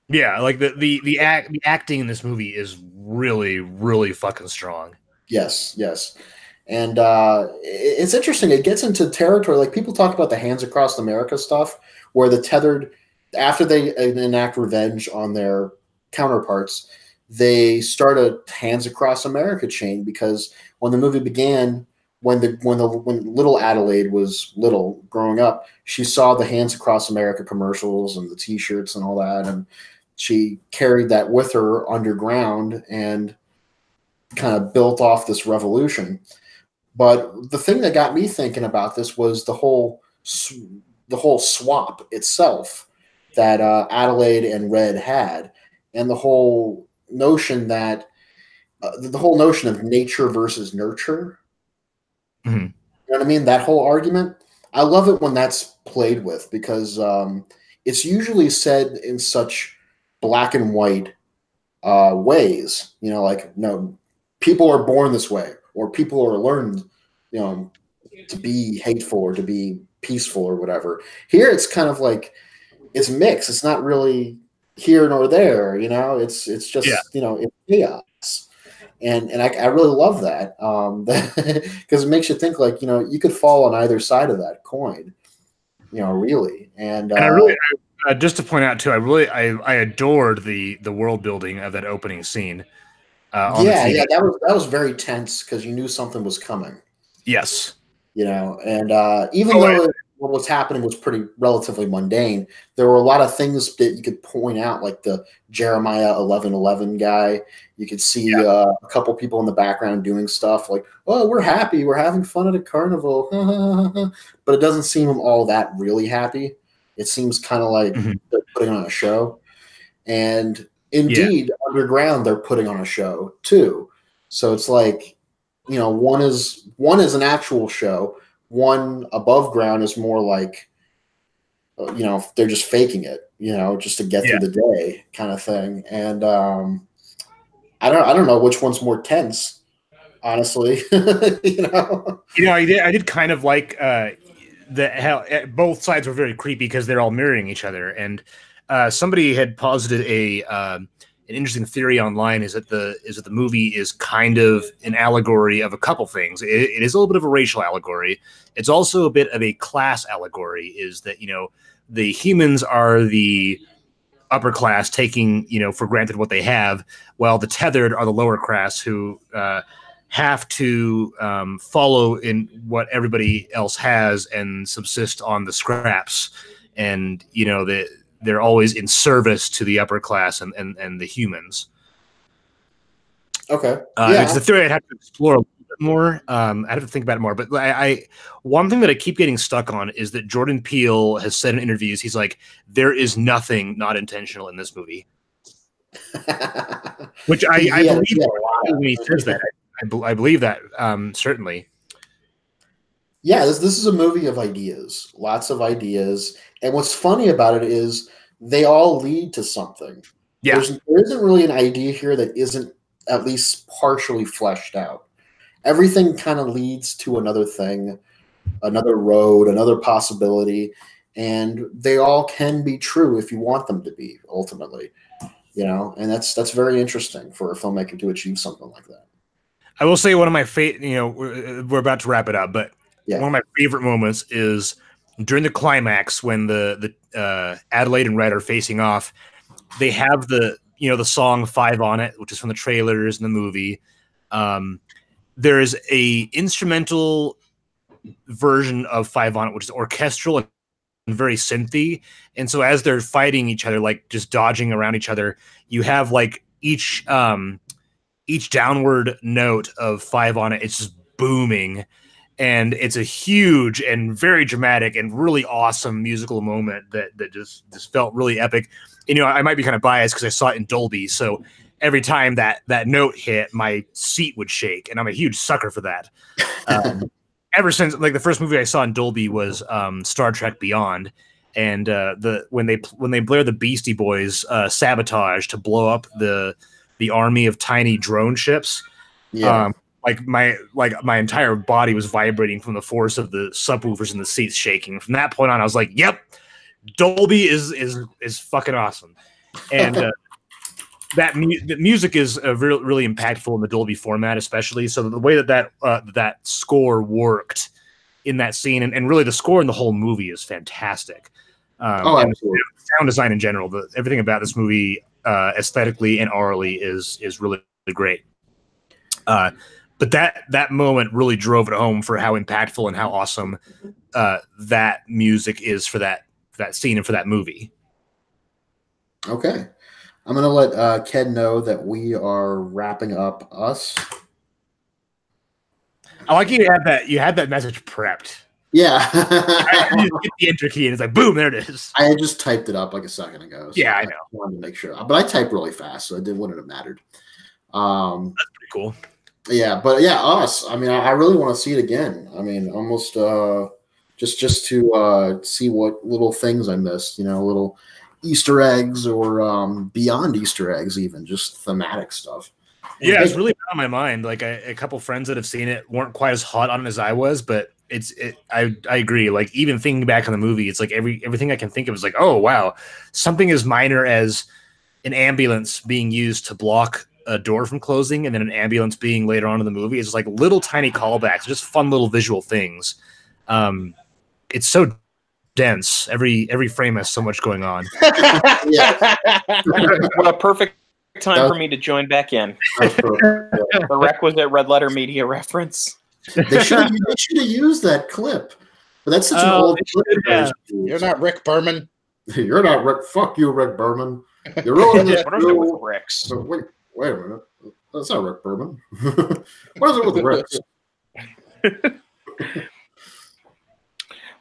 Yeah, like the acting in this movie is really, really fucking strong. Yes. And it's interesting. It gets into territory, like people talk about the Hands Across America stuff, where the tethered, after they enact revenge on their counterparts, they start a Hands Across America chain, because when the movie began, when little Adelaide was little growing up, she saw the Hands Across America commercials and the T-shirts and all that, and she carried that with her underground and kind of built off this revolution. But the thing that got me thinking about this was the whole swap itself that Adelaide and Red had, and the whole notion that of nature versus nurture. Mm-hmm. You know what I mean? That whole argument. I love it when that's played with, because it's usually said in such black and white ways. Like, no, people are born this way, or people are learned, to be hateful or to be peaceful or whatever. Here, it's kind of like it's mixed. It's not really here nor there. It's just it's chaos. And I really love that, because it makes you think, like, you could fall on either side of that coin, really. And I really, just to point out too, I adored the world building of that opening scene. That was very tense, because you knew something was coming. Yes. And even though what was happening was pretty relatively mundane. There were a lot of things that you could point out, like the Jeremiah 11:11 guy. You could see a couple people in the background doing stuff like, "Oh, we're happy, we're having fun at a carnival," but it doesn't seem all that really happy. It seems kind of like they're putting on a show, and indeed, underground they're putting on a show too. So it's like, one is an actual show. One above ground is more like, they're just faking it, just to get through the day kind of thing. And I don't know which one's more tense, honestly. I did kind of like how both sides were very creepy because they're all mirroring each other. And somebody had posited an interesting theory online is that the movie is kind of an allegory of a couple things. It is a little bit of a racial allegory. It's also a bit of a class allegory. Is that the humans are the upper class taking for granted what they have, while the tethered are the lower class who have to follow in what everybody else has and subsist on the scraps. And they're always in service to the upper class and the humans. Okay. It's a theory I'd have to explore a little bit more. I'd have to think about it more. But one thing that I keep getting stuck on is that Jordan Peele has said in interviews, he's like, there is nothing not intentional in this movie. Which I believe when he says that. I believe that, certainly. Yeah, this is a movie of ideas, lots of ideas. And what's funny about it is they all lead to something. Yeah. There isn't really an idea here that isn't at least partially fleshed out. Everything kind of leads to another thing, another road, another possibility, and they all can be true if you want them to be, ultimately. And that's very interesting for a filmmaker to achieve something like that. I will say one of my we're about to wrap it up, but one of my favorite moments is during the climax when the Adelaide and Red are facing off. They have the song 5 on It, which is from the trailers in the movie. There is a instrumental version of 5 on It, which is orchestral and very synthy. And so as they're fighting each other, like just dodging around each other, you have like each downward note of 5 on It. It's just booming. And it's a huge and very dramatic and really awesome musical moment that just felt really epic. And, I might be kind of biased because I saw it in Dolby. So every time that note hit, my seat would shake. And I'm a huge sucker for that. Ever since, like, the first movie I saw in Dolby was Star Trek Beyond. And when they blare the Beastie Boys Sabotage to blow up the army of tiny drone ships. Yeah. My entire body was vibrating from the force of the subwoofers and the seats shaking. From that point on, I was like, "Yep, Dolby is fucking awesome." And the music is really impactful in the Dolby format, especially. So the way that score worked in that scene, and really the score in the whole movie is fantastic. Absolutely. Sound design in general, everything about this movie, aesthetically and aurally, is really, really great. But that moment really drove it home for how impactful and how awesome that music is for that scene and for that movie. Okay. I'm going to let Ken know that we are wrapping up us. I like you had that message prepped. Yeah. I just get the enter key and it's like, boom, there it is. I had just typed it up like a second ago. So yeah, I know. I wanted to make sure. But I typed really fast, so it wouldn't have mattered. That's pretty cool. Yeah, but yeah, us. I mean, I really want to see it again. I mean, almost just to see what little things I missed, little Easter eggs or beyond Easter eggs, even just thematic stuff. Yeah, it's really on my mind. Like a couple friends that have seen it weren't quite as hot on it as I was, but I agree. Like even thinking back on the movie, it's like everything I can think of is like, oh wow, something as minor as an ambulance being used to block a door from closing, and then an ambulance being later on in the movie. It's like little tiny callbacks, just fun little visual things. It's so dense. Every frame has so much going on. What a perfect time for me to join back in. The requisite Red Letter Media reference. They should have used that clip. But that's such an old. Yeah. You're not Rick Berman. You're not Rick. Fuck you, Rick Berman. You're ruining this. What is it with Ricks? Wait a minute. That's not Rick Berman. What is it with Ricks?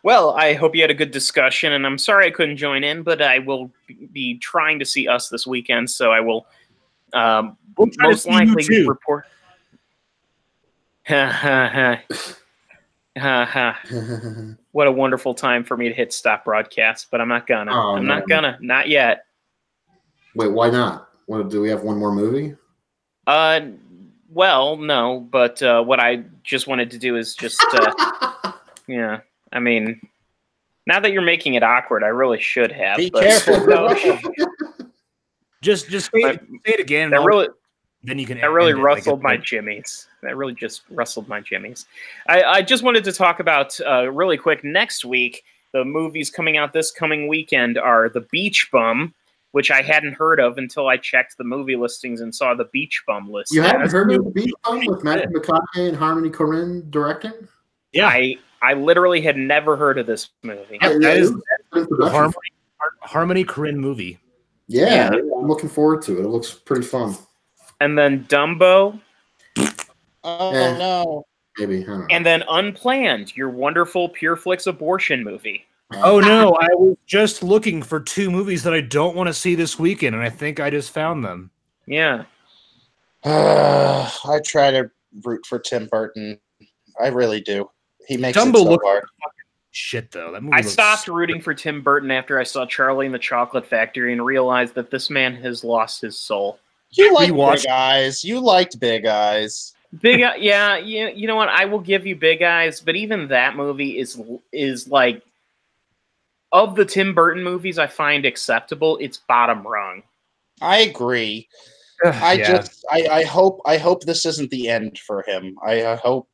Well, I hope you had a good discussion, and I'm sorry I couldn't join in, but I will be trying to see Us this weekend, so I will most likely report. Ha ha ha. Ha ha. What a wonderful time for me to hit stop broadcast, but I'm not gonna. Not gonna. Not yet. Wait, why not? Do we have one more movie? Well, no, but what I just wanted to do is just, yeah. I mean, now that you're making it awkward, I really should have. Be careful. No, Just say it again. That really, then you can. That really rustled my jimmies. That really just rustled my jimmies. I just wanted to talk about really quick. Next week, the movies coming out this coming weekend are The Beach Bum, which I hadn't heard of until I checked the movie listings and saw The Beach Bum list. You hadn't heard of The Beach Bum with Matthew McConaughey and Harmony Korine directing? Yeah, I literally had never heard of this movie. Yeah, that is a Harmony Korine movie. Yeah, I'm looking forward to it. It looks pretty fun. And then Dumbo. Oh, no. Maybe. I don't know. And then Unplanned, your wonderful PureFlix abortion movie. Oh, no. I was just looking for 2 movies that I don't want to see this weekend, and I think I just found them. Yeah. I try to root for Tim Burton. I really do. He makes Dumbo it so looks hard. Shit, though. That movie I stopped rooting for Tim Burton after I saw Charlie and the Chocolate Factory and realized that this man has lost his soul. You like Big Eyes. You liked Big Eyes. Yeah. You know what? I will give you Big Eyes, but even that movie is like, of the Tim Burton movies I find acceptable, it's bottom rung. I agree. I hope this isn't the end for him. I hope,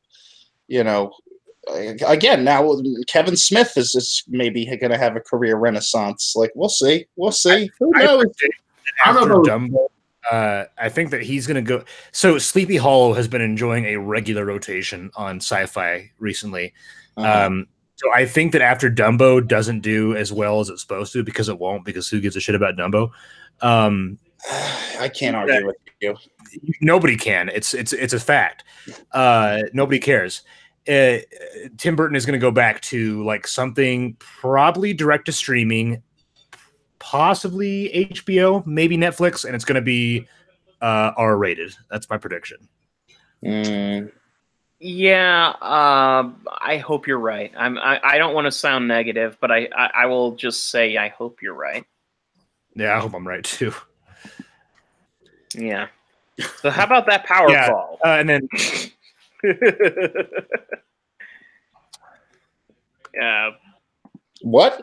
again, now Kevin Smith is maybe going to have a career renaissance. Like, we'll see. Who knows? Dumbo, I think that he's going to go. So Sleepy Hollow has been enjoying a regular rotation on Sci-Fi recently. So I think that after Dumbo doesn't do as well as it's supposed to, because it won't, because who gives a shit about Dumbo? I can't argue with you. Nobody can. It's a fact. Nobody cares. Tim Burton is going to go back to like something probably direct to streaming, possibly HBO, maybe Netflix, and it's going to be R-rated. That's my prediction. Yeah, I hope you're right. I don't want to sound negative, but I will just say I hope you're right. Yeah, I hope I'm right too. Yeah. So how about that Powerfall? And then what?